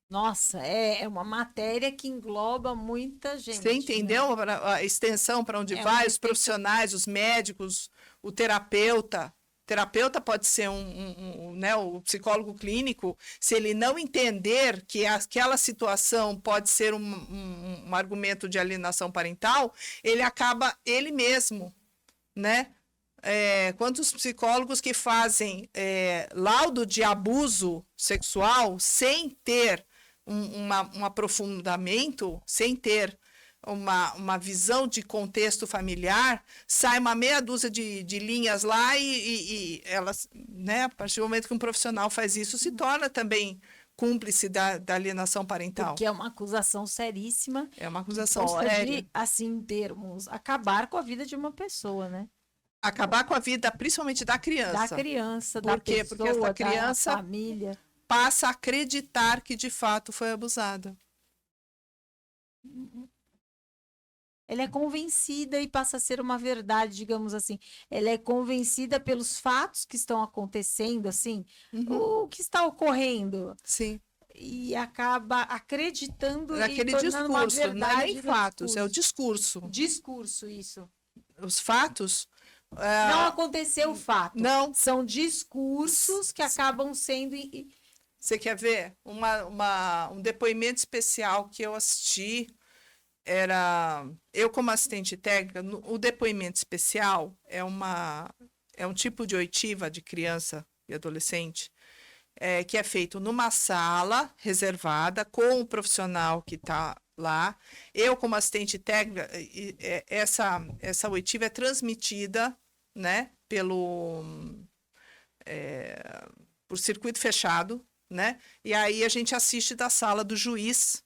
Nossa, é uma matéria que engloba muita gente. Você entendeu, né? A extensão para onde vai, os profissionais, os médicos, o terapeuta. O terapeuta pode ser o psicólogo clínico, se ele não entender que aquela situação pode ser um argumento de alienação parental, ele acaba ele mesmo, né? Quantos psicólogos que fazem laudo de abuso sexual sem ter um aprofundamento, sem ter uma visão de contexto familiar, sai uma meia dúzia de linhas lá e elas, né, a partir do momento que um profissional faz isso, se torna também cúmplice da alienação parental. Porque é uma acusação seríssima. É uma acusação pode, séria. assim, em termos, acabar com a vida de uma pessoa, né? Acabar com a vida, principalmente da criança. Da criança, Por da quê? pessoa, Porque essa criança da família. passa a acreditar que de fato foi abusada. Ela é convencida e passa a ser uma verdade, digamos assim. Ela é convencida pelos fatos que estão acontecendo, assim, o que está ocorrendo. Sim. E acaba acreditando Naquele e tornando uma discurso, não é verdade nem no fatos, é o discurso. discurso. Discurso, isso. Os fatos. Não aconteceu o fato. Não. São discursos que acabam sendo. Você quer ver? Um depoimento especial que eu assisti era eu como assistente técnica. O depoimento especial é um tipo de oitiva de criança e adolescente que é feito numa sala reservada com o profissional que está lá. Eu como assistente técnica, essa oitiva é transmitida, né, por circuito fechado, né? E aí a gente assiste da sala do juiz,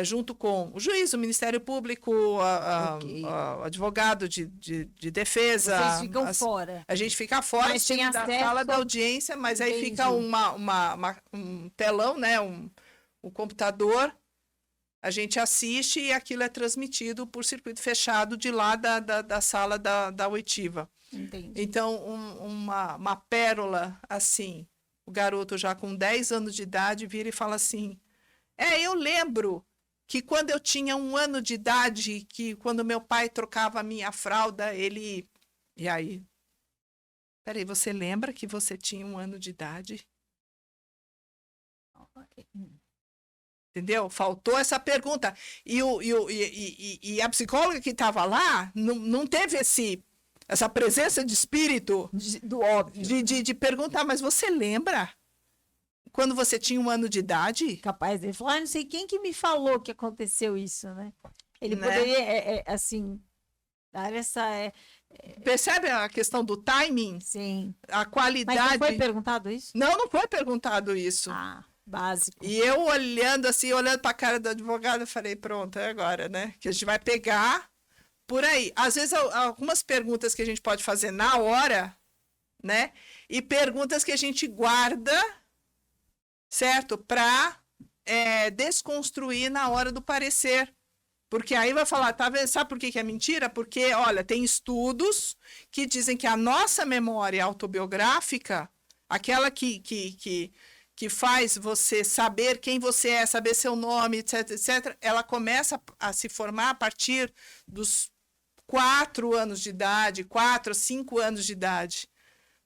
junto com o juiz, o Ministério Público, o advogado de defesa. Vocês ficam fora. A gente fica fora, Mas tem da acesso sala da audiência, mas aí Entendi. fica um telão, né? Um computador. A gente assiste e aquilo é transmitido por circuito fechado de lá da sala da oitiva. Entendi. Então, uma pérola assim, o garoto já com 10 anos de idade vira e fala assim: eu lembro que quando eu tinha 1 ano de idade, que quando meu pai trocava a minha fralda, ele... E aí? Peraí, você lembra que você tinha 1 ano de idade? Entendeu? Faltou essa pergunta. E a psicóloga que estava lá não teve essa presença de espírito Do óbvio. de perguntar, mas você lembra quando você tinha 1 ano de idade? Capaz dele falar, não sei quem que me falou que aconteceu isso, né? Ele Né? poderia, assim, dar essa... Percebe a questão do timing? Sim. A Mas qualidade. não foi perguntado isso? Não foi perguntado isso. Ah, básico. E eu olhando para a cara do advogado, eu falei, pronto, é agora, né? Que a gente vai pegar por aí. Às vezes, algumas perguntas que a gente pode fazer na hora, né? E perguntas que a gente guarda, certo? Para desconstruir na hora do parecer. Porque aí vai falar, tá vendo? Sabe por que é mentira? Porque, olha, tem estudos que dizem que a nossa memória autobiográfica, aquela que faz você saber quem você é, saber seu nome, etc, etc, ela começa a se formar a partir dos 4 anos de idade, 4, 5 anos de idade.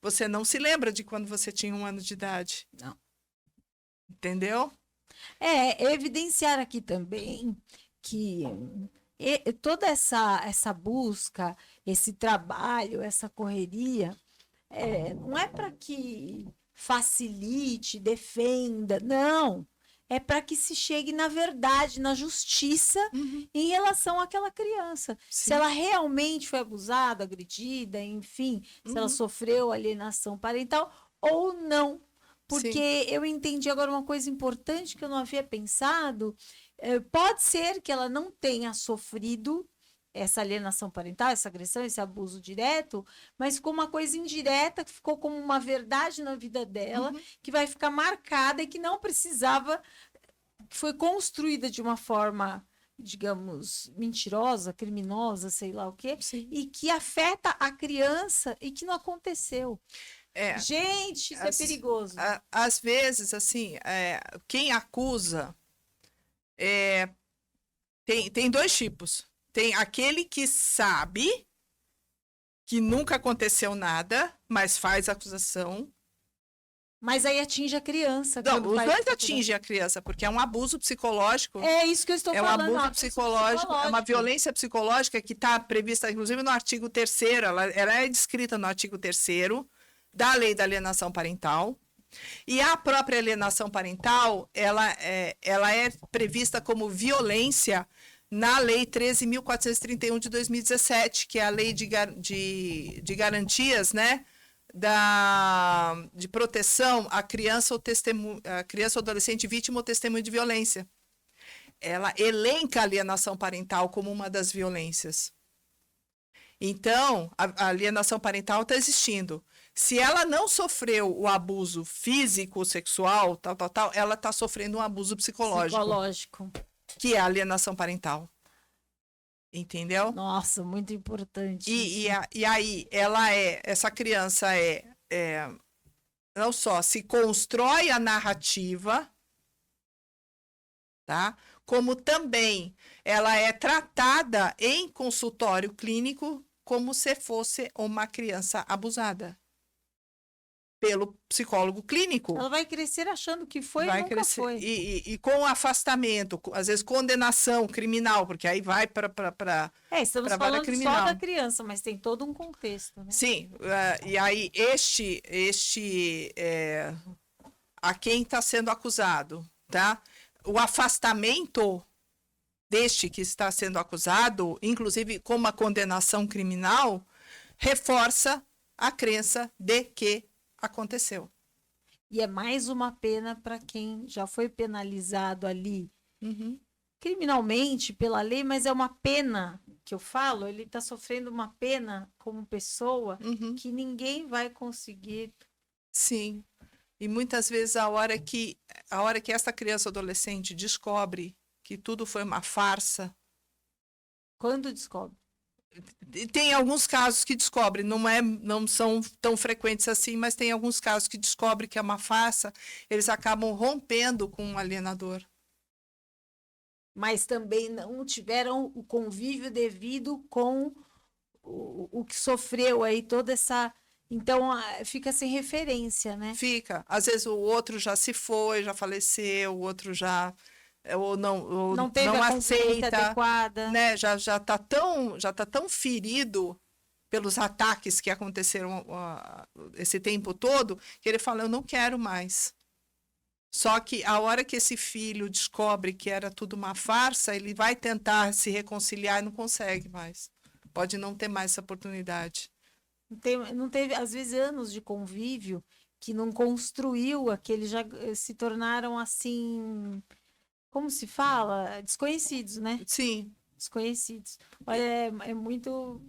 Você não se lembra de quando você tinha 1 ano de idade. Não. Entendeu? Evidenciar aqui também que toda essa busca, esse trabalho, essa correria, não é para que facilite, defenda, não. É para que se chegue na verdade, na justiça em relação àquela criança. Sim. Se ela realmente foi abusada, agredida, enfim, se ela sofreu alienação parental ou não. Porque eu entendi agora uma coisa importante que eu não havia pensado. Pode ser que ela não tenha sofrido essa alienação parental, essa agressão, esse abuso direto, mas ficou uma coisa indireta, que ficou como uma verdade na vida dela, que vai ficar marcada e que não precisava, que foi construída de uma forma, digamos, mentirosa, criminosa, sei lá o quê, e que afeta a criança e que não aconteceu. Gente, isso é perigoso. Às vezes, assim, quem acusa tem 2 tipos. Tem aquele que sabe que nunca aconteceu nada, mas faz acusação. Mas aí atinge a criança. Não, quando os faz dois essa atingem a criança, porque é um abuso psicológico. É isso que eu estou falando. É um abuso psicológico, é uma violência psicológica que está prevista, inclusive, no artigo 3º, ela é descrita no artigo 3º da Lei da Alienação Parental, E a própria alienação parental, ela é prevista como violência na Lei 13.431 de 2017, que é a lei de garantias, né, de proteção à criança ou adolescente vítima ou testemunho de violência. Ela elenca a alienação parental como uma das violências. Então, a alienação parental está existindo. Se ela não sofreu o abuso físico, sexual, tal, ela está sofrendo um abuso psicológico. Que é a alienação parental. Entendeu? Nossa, muito importante. E aí, essa criança não só se constrói a narrativa, tá? Como também ela é tratada em consultório clínico como se fosse uma criança abusada pelo psicólogo clínico. Ela vai crescer achando que foi e nunca foi. E com afastamento, às vezes condenação criminal, porque aí vai para estamos falando só da criança, mas tem todo um contexto, né? Sim, e aí a quem está sendo acusado, tá? O afastamento deste que está sendo acusado, inclusive com uma condenação criminal, reforça a crença de que aconteceu. E é mais uma pena para quem já foi penalizado ali criminalmente pela lei, mas é uma pena que eu falo, ele está sofrendo uma pena como pessoa que ninguém vai conseguir. Sim. E muitas vezes a hora que essa criança ou adolescente descobre que tudo foi uma farsa. Quando descobre? Tem alguns casos que descobrem, não são tão frequentes assim, mas tem alguns casos que descobrem que é uma farsa, eles acabam rompendo com o alienador. Mas também não tiveram o convívio devido com o que sofreu aí, toda essa... Então, fica sem referência, né? Fica. Às vezes o outro já se foi, já faleceu, o outro já... ou não teve a aceita, adequada, né? Já tá tão ferido pelos ataques que aconteceram esse tempo todo, que ele fala, eu não quero mais. Só que a hora que esse filho descobre que era tudo uma farsa, ele vai tentar se reconciliar e não consegue mais. Pode não ter mais essa oportunidade. Não teve, às vezes, anos de convívio que não construiu aqueles, já se tornaram assim... Como se fala? Desconhecidos, né? Sim. Desconhecidos. Olha, é muito...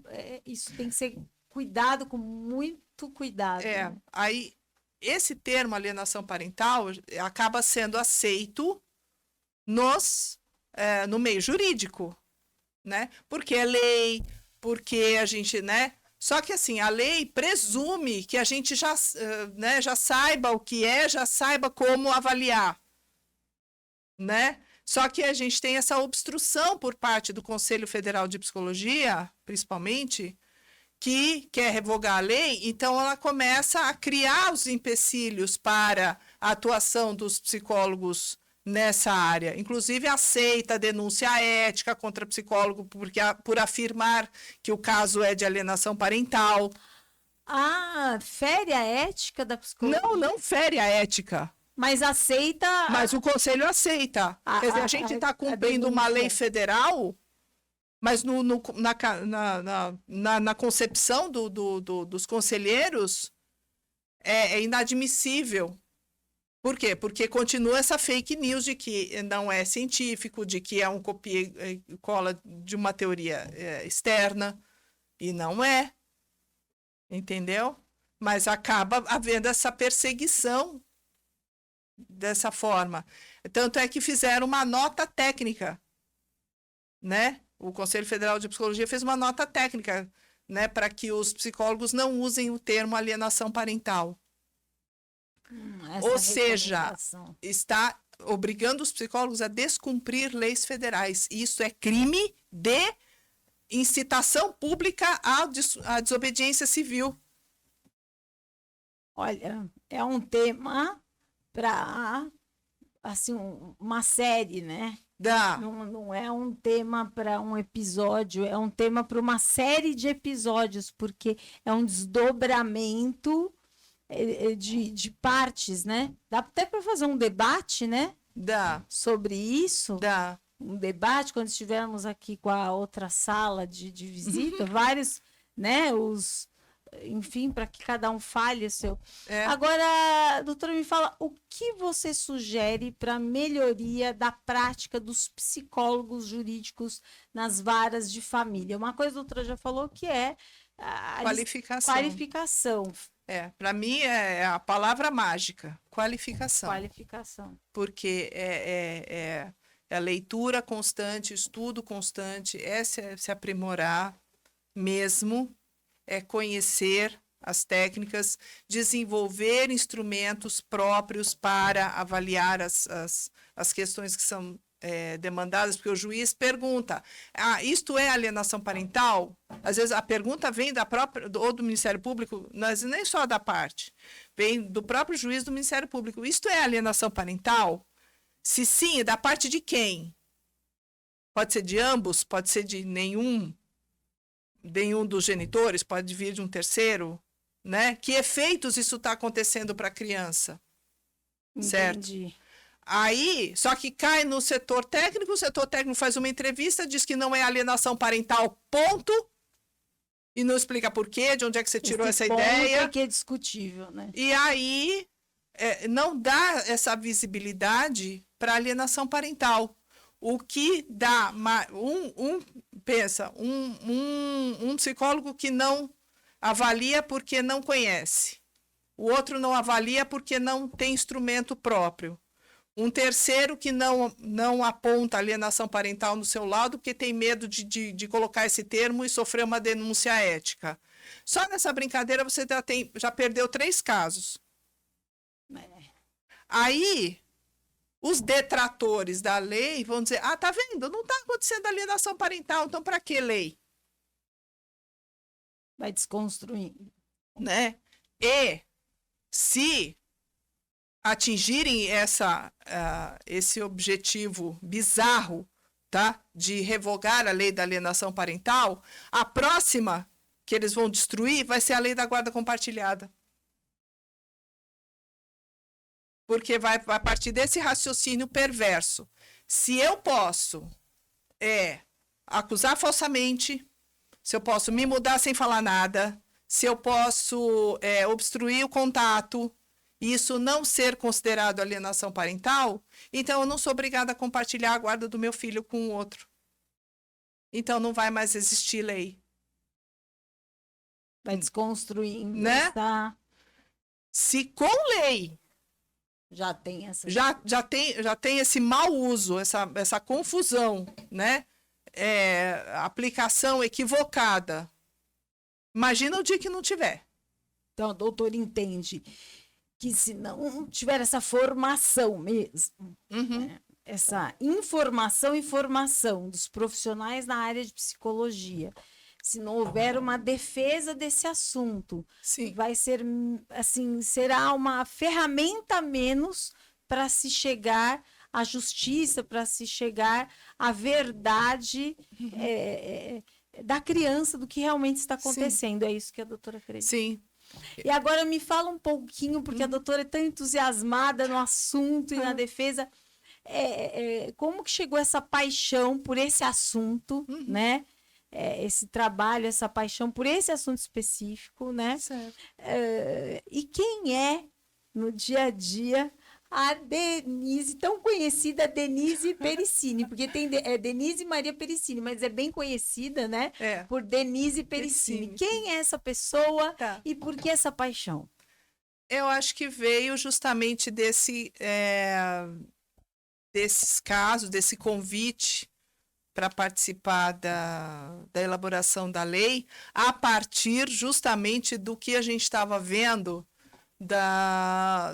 isso tem que ser cuidado, com muito cuidado. Né? Aí, esse termo alienação parental acaba sendo aceito no meio jurídico, né? Porque é lei, porque a gente, né? Só que, assim, a lei presume que a gente já saiba o que já saiba como avaliar. Né? Só que a gente tem essa obstrução por parte do Conselho Federal de Psicologia, principalmente, que quer revogar a lei, então ela começa a criar os empecilhos para a atuação dos psicólogos nessa área. Inclusive aceita a denúncia ética contra psicólogo por afirmar que o caso é de alienação parental. Fere a ética da psicologia? Não fere a ética. Mas aceita... Mas o Conselho aceita. Quer dizer, a gente está cumprindo uma lei federal, mas na concepção dos conselheiros é inadmissível. Por quê? Porque continua essa fake news de que não é científico, de que é um copia e cola de uma teoria externa, e não é. Entendeu? Mas acaba havendo essa perseguição dessa forma. Tanto é que fizeram uma nota técnica, né? O Conselho Federal de Psicologia fez uma nota técnica, né, para que os psicólogos não usem o termo alienação parental. Ou seja, está obrigando os psicólogos a descumprir leis federais. Isso é crime de incitação pública à desobediência civil. Olha, é um tema para assim uma série, né? Não é um tema para um episódio, é um tema para uma série de episódios, porque é um desdobramento de partes, né? Dá até para fazer um debate, né? Dá, Sobre isso. dá. Um debate quando estivermos aqui com a outra sala de visita, vários, né? Enfim, para que cada um fale o seu. É. Agora, doutora, me fala, o que você sugere para melhoria da prática dos psicólogos jurídicos nas varas de família? Uma coisa a doutora já falou que é a qualificação. Para mim é a palavra mágica, qualificação. Qualificação. Porque é a leitura constante, estudo constante, é se aprimorar mesmo, é conhecer as técnicas, desenvolver instrumentos próprios para avaliar as questões que são demandadas, porque o juiz pergunta, isto é alienação parental? Às vezes a pergunta vem ou do Ministério Público, mas nem só da parte, vem do próprio juiz do Ministério Público. Isto é alienação parental? Se sim, da parte de quem? Pode ser de ambos, pode ser de nenhum dos genitores, pode vir de um terceiro, né? Que efeitos isso está acontecendo para a criança? Entendi. Certo? Aí, só que cai no setor técnico, o setor técnico faz uma entrevista, diz que não é alienação parental, ponto, e não explica por quê, de onde é que você tirou essa ideia. É que é discutível, né? E aí, não dá essa visibilidade para alienação parental. O que dá um psicólogo que não avalia porque não conhece. O outro não avalia porque não tem instrumento próprio. Um terceiro que não aponta alienação parental no seu laudo porque tem medo de colocar esse termo e sofrer uma denúncia ética. Só nessa brincadeira você já perdeu 3 casos. Aí, os detratores da lei vão dizer, tá vendo? Não está acontecendo alienação parental, então para que lei? Vai desconstruindo. Né? E se atingirem esse objetivo bizarro, tá? De revogar a lei da alienação parental, a próxima que eles vão destruir vai ser a lei da guarda compartilhada. Porque vai partir desse raciocínio perverso. Se eu posso acusar falsamente, se eu posso me mudar sem falar nada, se eu posso obstruir o contato, isso não ser considerado alienação parental, então eu não sou obrigada a compartilhar a guarda do meu filho com o outro. Então não vai mais existir lei. Vai desconstruindo. Né? Se com lei já tem essa... já tem esse mau uso, essa confusão, né? Aplicação equivocada. Imagina o dia que não tiver. Então, a doutora entende que se não tiver essa formação mesmo, essa informação e formação dos profissionais na área de psicologia, se não houver uma defesa desse assunto, sim, vai ser, assim, será uma ferramenta a menos para se chegar à justiça, para se chegar à verdade da criança, do que realmente está acontecendo. Sim. É isso que a doutora acredita. Sim. E agora me fala um pouquinho, porque a doutora é tão entusiasmada no assunto e na defesa, como que chegou essa paixão por esse assunto, né? Esse trabalho, essa paixão por esse assunto específico, né? Certo. E quem é, no dia a dia, a Denise, tão conhecida Denise Pericini, porque tem Denise Maria Pericini, mas é bem conhecida, né? Por Denise Pericini. Quem é essa pessoa e por que essa paixão? Eu acho que veio justamente desses casos, desse convite para participar da elaboração da lei, a partir justamente do que a gente estava vendo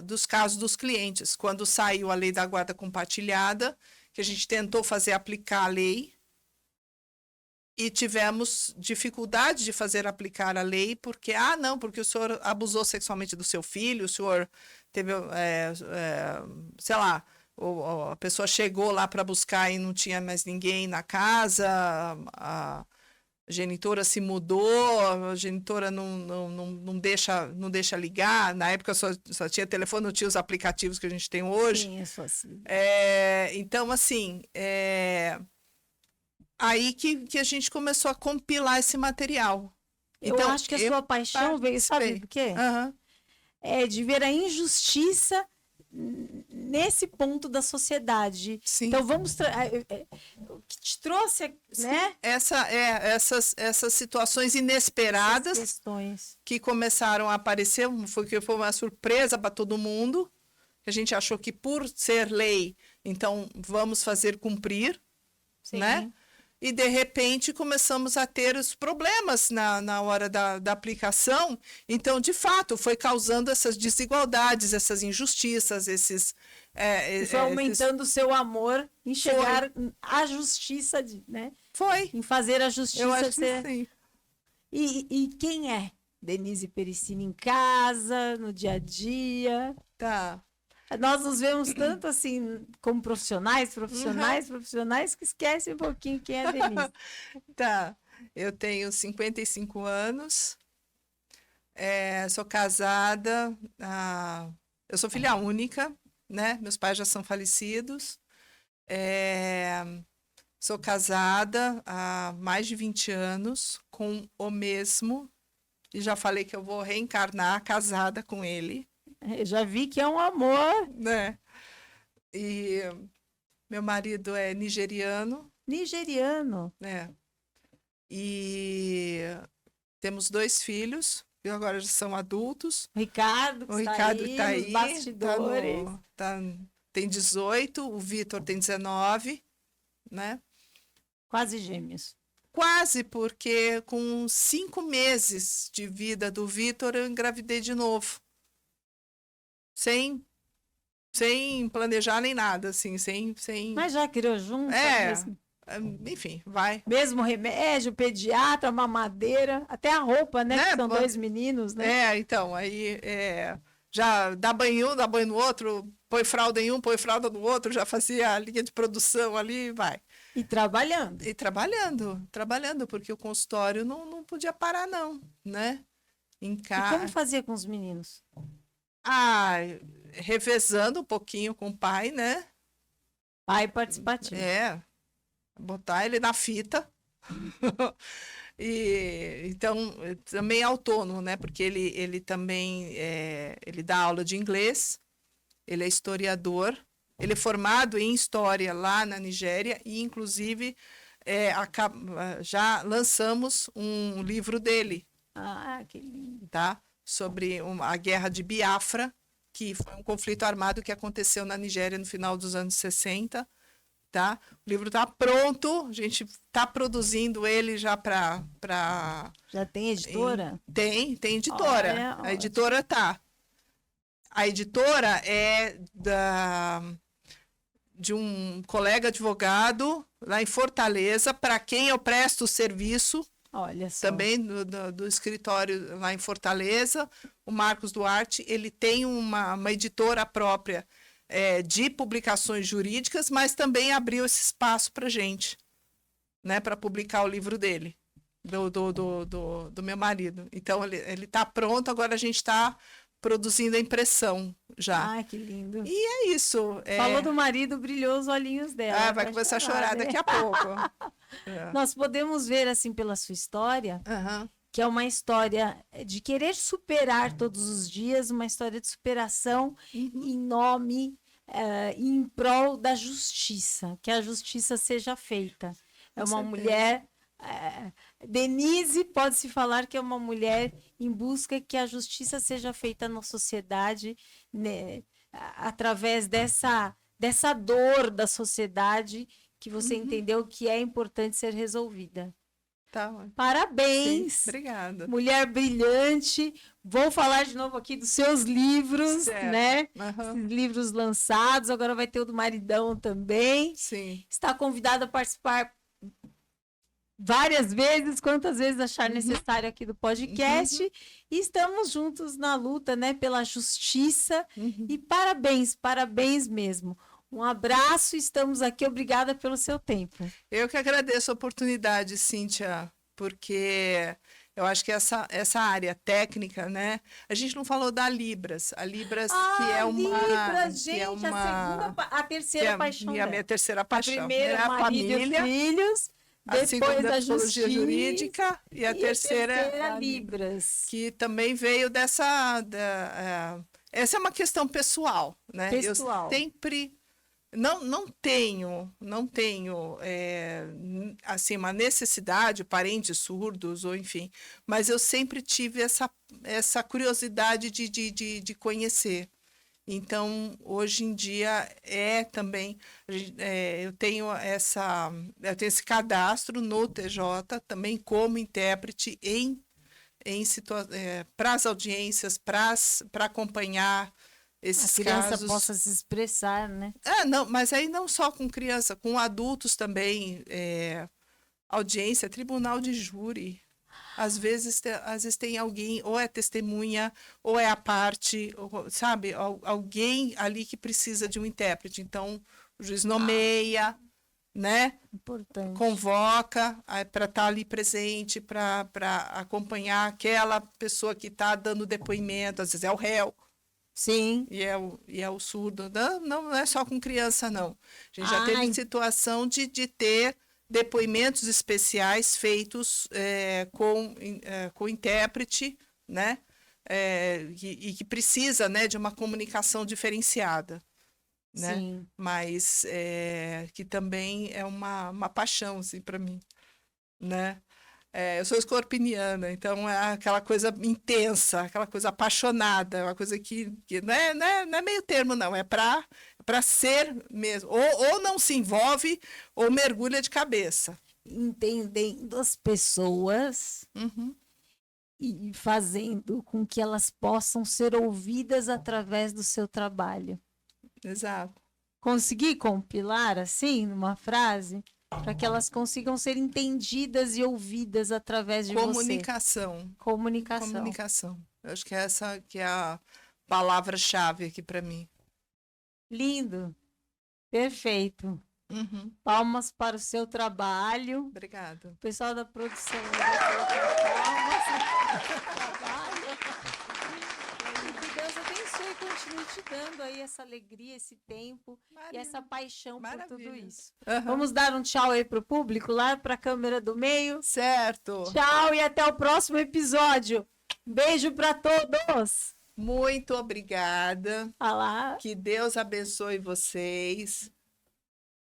dos casos dos clientes. Quando saiu a lei da guarda compartilhada, que a gente tentou fazer aplicar a lei e tivemos dificuldade de fazer aplicar a lei porque, porque o senhor abusou sexualmente do seu filho, o senhor teve, sei lá, a pessoa chegou lá para buscar e não tinha mais ninguém na casa, A genitora se mudou, a genitora não deixa ligar. Na época só tinha telefone, não tinha os aplicativos que a gente tem hoje. Sim, eu sou assim. Então, assim, aí que a gente começou a compilar esse material. Eu Então, acho que a sua paixão veio, sabe do quê? Aham. É de ver a injustiça nesse ponto da sociedade. Sim. Então o que te trouxe, né? Essas situações inesperadas Essas questões. que começaram a aparecer, foi uma surpresa para todo mundo. A gente achou que por ser lei, então vamos fazer cumprir, Sim. né? E de repente começamos a ter os problemas na hora da aplicação. Então, de fato, foi causando essas desigualdades, essas injustiças, E foi aumentando o seu amor em chegar à justiça, né? Foi. Em fazer a justiça Eu acho ser. que sim. E quem é Denise Pericini em casa, no dia a dia? Tá. Nós nos vemos tanto assim como profissionais, que esquecem um pouquinho quem é a Denise. Tá. Eu tenho 55 anos, sou casada, eu sou filha única, né? Meus pais já são falecidos. Sou casada há mais de 20 anos com o mesmo, e já falei que eu vou reencarnar casada com ele. Eu já vi que é um amor. Né? E meu marido é nigeriano. Nigeriano. Né? E temos 2 filhos, que agora já são adultos. O Ricardo, O Ricardo está aí, nos bastidores. Tem 18, o Vitor tem 19, né? Quase gêmeos. Quase, porque com 5 meses de vida do Vitor, eu engravidei de novo. Sem planejar nem nada, assim, sem... Mas já criou junto? Enfim, vai. Mesmo remédio, pediatra, mamadeira, até a roupa, né? Que são 2 meninos, né? Então, aí já dá banho no outro, põe fralda em um, põe fralda no outro, já fazia a linha de produção ali, vai. E trabalhando. E trabalhando, porque o consultório não podia parar, não, né? E como fazia com os meninos? Revezando um pouquinho com o pai, né? Pai participativo. Botar ele na fita. E então também autônomo, né? Porque ele também ele dá aula de inglês, ele é historiador, ele é formado em história lá na Nigéria e inclusive já lançamos um livro dele. Que lindo. Tá? Sobre a guerra de Biafra, que foi um conflito armado que aconteceu na Nigéria no final dos anos 60. Tá? O livro está pronto, a gente está produzindo ele já para... Já tem editora? Tem editora. A editora tá. A editora é de um colega advogado lá em Fortaleza, para quem eu presto serviço. Olha só. Também do escritório lá em Fortaleza, o Marcos Duarte, ele tem uma editora própria de publicações jurídicas, mas também abriu esse espaço para gente, né, para publicar o livro dele, do meu marido. Então, ele está pronto, agora a gente está produzindo a impressão já. Que lindo. E é isso. Falou do marido, brilhou os olhinhos dela. Vai começar a chorar daqui a pouco. Nós podemos ver, assim, pela sua história, que é uma história de querer superar todos os dias, uma história de superação em nome, em prol da justiça, que a justiça seja feita. É uma mulher... Denise pode-se falar que é uma mulher em busca que a justiça seja feita na sociedade, né, através dessa dor da sociedade que você entendeu que é importante ser resolvida. Tá. Parabéns! Sim, obrigada. Mulher brilhante. Vou falar de novo aqui dos seus livros, né? Esses livros lançados. Agora vai ter o do maridão também. Sim. Está convidada a participar várias vezes, quantas vezes achar necessário aqui do podcast. E estamos juntos na luta, né? Pela justiça. E parabéns mesmo. Um abraço, estamos aqui, obrigada pelo seu tempo. Eu que agradeço a oportunidade, Cíntia. porque eu acho que essa área técnica, né? A gente não falou da Libras. A Libras, que é uma... Libras, que é gente, a uma, a terceira paixão a dela. minha terceira A paixão. primeira, É a marido família, e filhos, a depois segunda, a psicologia justiça jurídica, e a terceira, a Libras. que também veio dessa... essa é uma questão pessoal, né? Pessoal. Eu sempre... não tenho assim, uma necessidade, parentes surdos, ou enfim, mas eu sempre tive essa curiosidade de conhecer. Então, hoje em dia, eu tenho esse cadastro no TJ, também como intérprete para as audiências, para acompanhar esses A criança casos. possa se expressar, né? Não, mas aí não só com criança, com adultos também, audiência, tribunal de júri. Às vezes tem alguém, ou é testemunha, ou é a parte, sabe? Alguém ali que precisa de um intérprete. Então, o juiz nomeia, né? Importante. Convoca para estar ali presente, para acompanhar aquela pessoa que está dando depoimento, às vezes é o réu. Sim. E é o surdo. Não é só com criança, não. A gente já teve situação de ter depoimentos especiais feitos com intérprete, né? E que precisa, né, de uma comunicação diferenciada. Né? Sim. Mas que também é uma paixão, assim, para mim. Né? Eu sou escorpiniana, então é aquela coisa intensa, aquela coisa apaixonada, uma coisa que não é meio termo, não, é para ser mesmo. Ou não se envolve, ou mergulha de cabeça. Entendendo as pessoas e fazendo com que elas possam ser ouvidas através do seu trabalho. Exato. Consegui compilar assim, numa frase? Para que elas consigam ser entendidas e ouvidas através de Comunicação. você. Comunicação. Comunicação. Eu acho que é essa que é a palavra-chave aqui para mim. Lindo. Perfeito. Palmas para o seu trabalho. Obrigada. O pessoal da produção palmas para o seu trabalho. Que Deus abençoe e continue te dando aí essa alegria, esse tempo e essa paixão por tudo isso. Vamos dar um tchau aí pro público, lá para a câmera do meio. Certo. Tchau e até o próximo episódio. Beijo para todos. Muito obrigada. Olá. Que Deus abençoe vocês.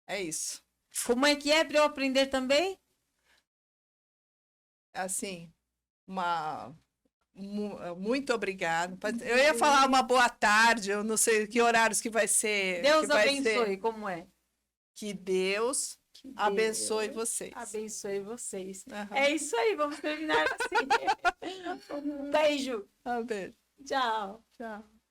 É isso. Como é que é para eu aprender também? Assim, muito obrigado. Eu ia falar uma boa tarde, eu não sei que horários que vai ser. Deus que vai abençoe, ser. como é? Que Deus abençoe vocês. Abençoe vocês. Uhum. É isso aí, vamos terminar assim. Um beijo. Um beijo. Tchau. Tchau.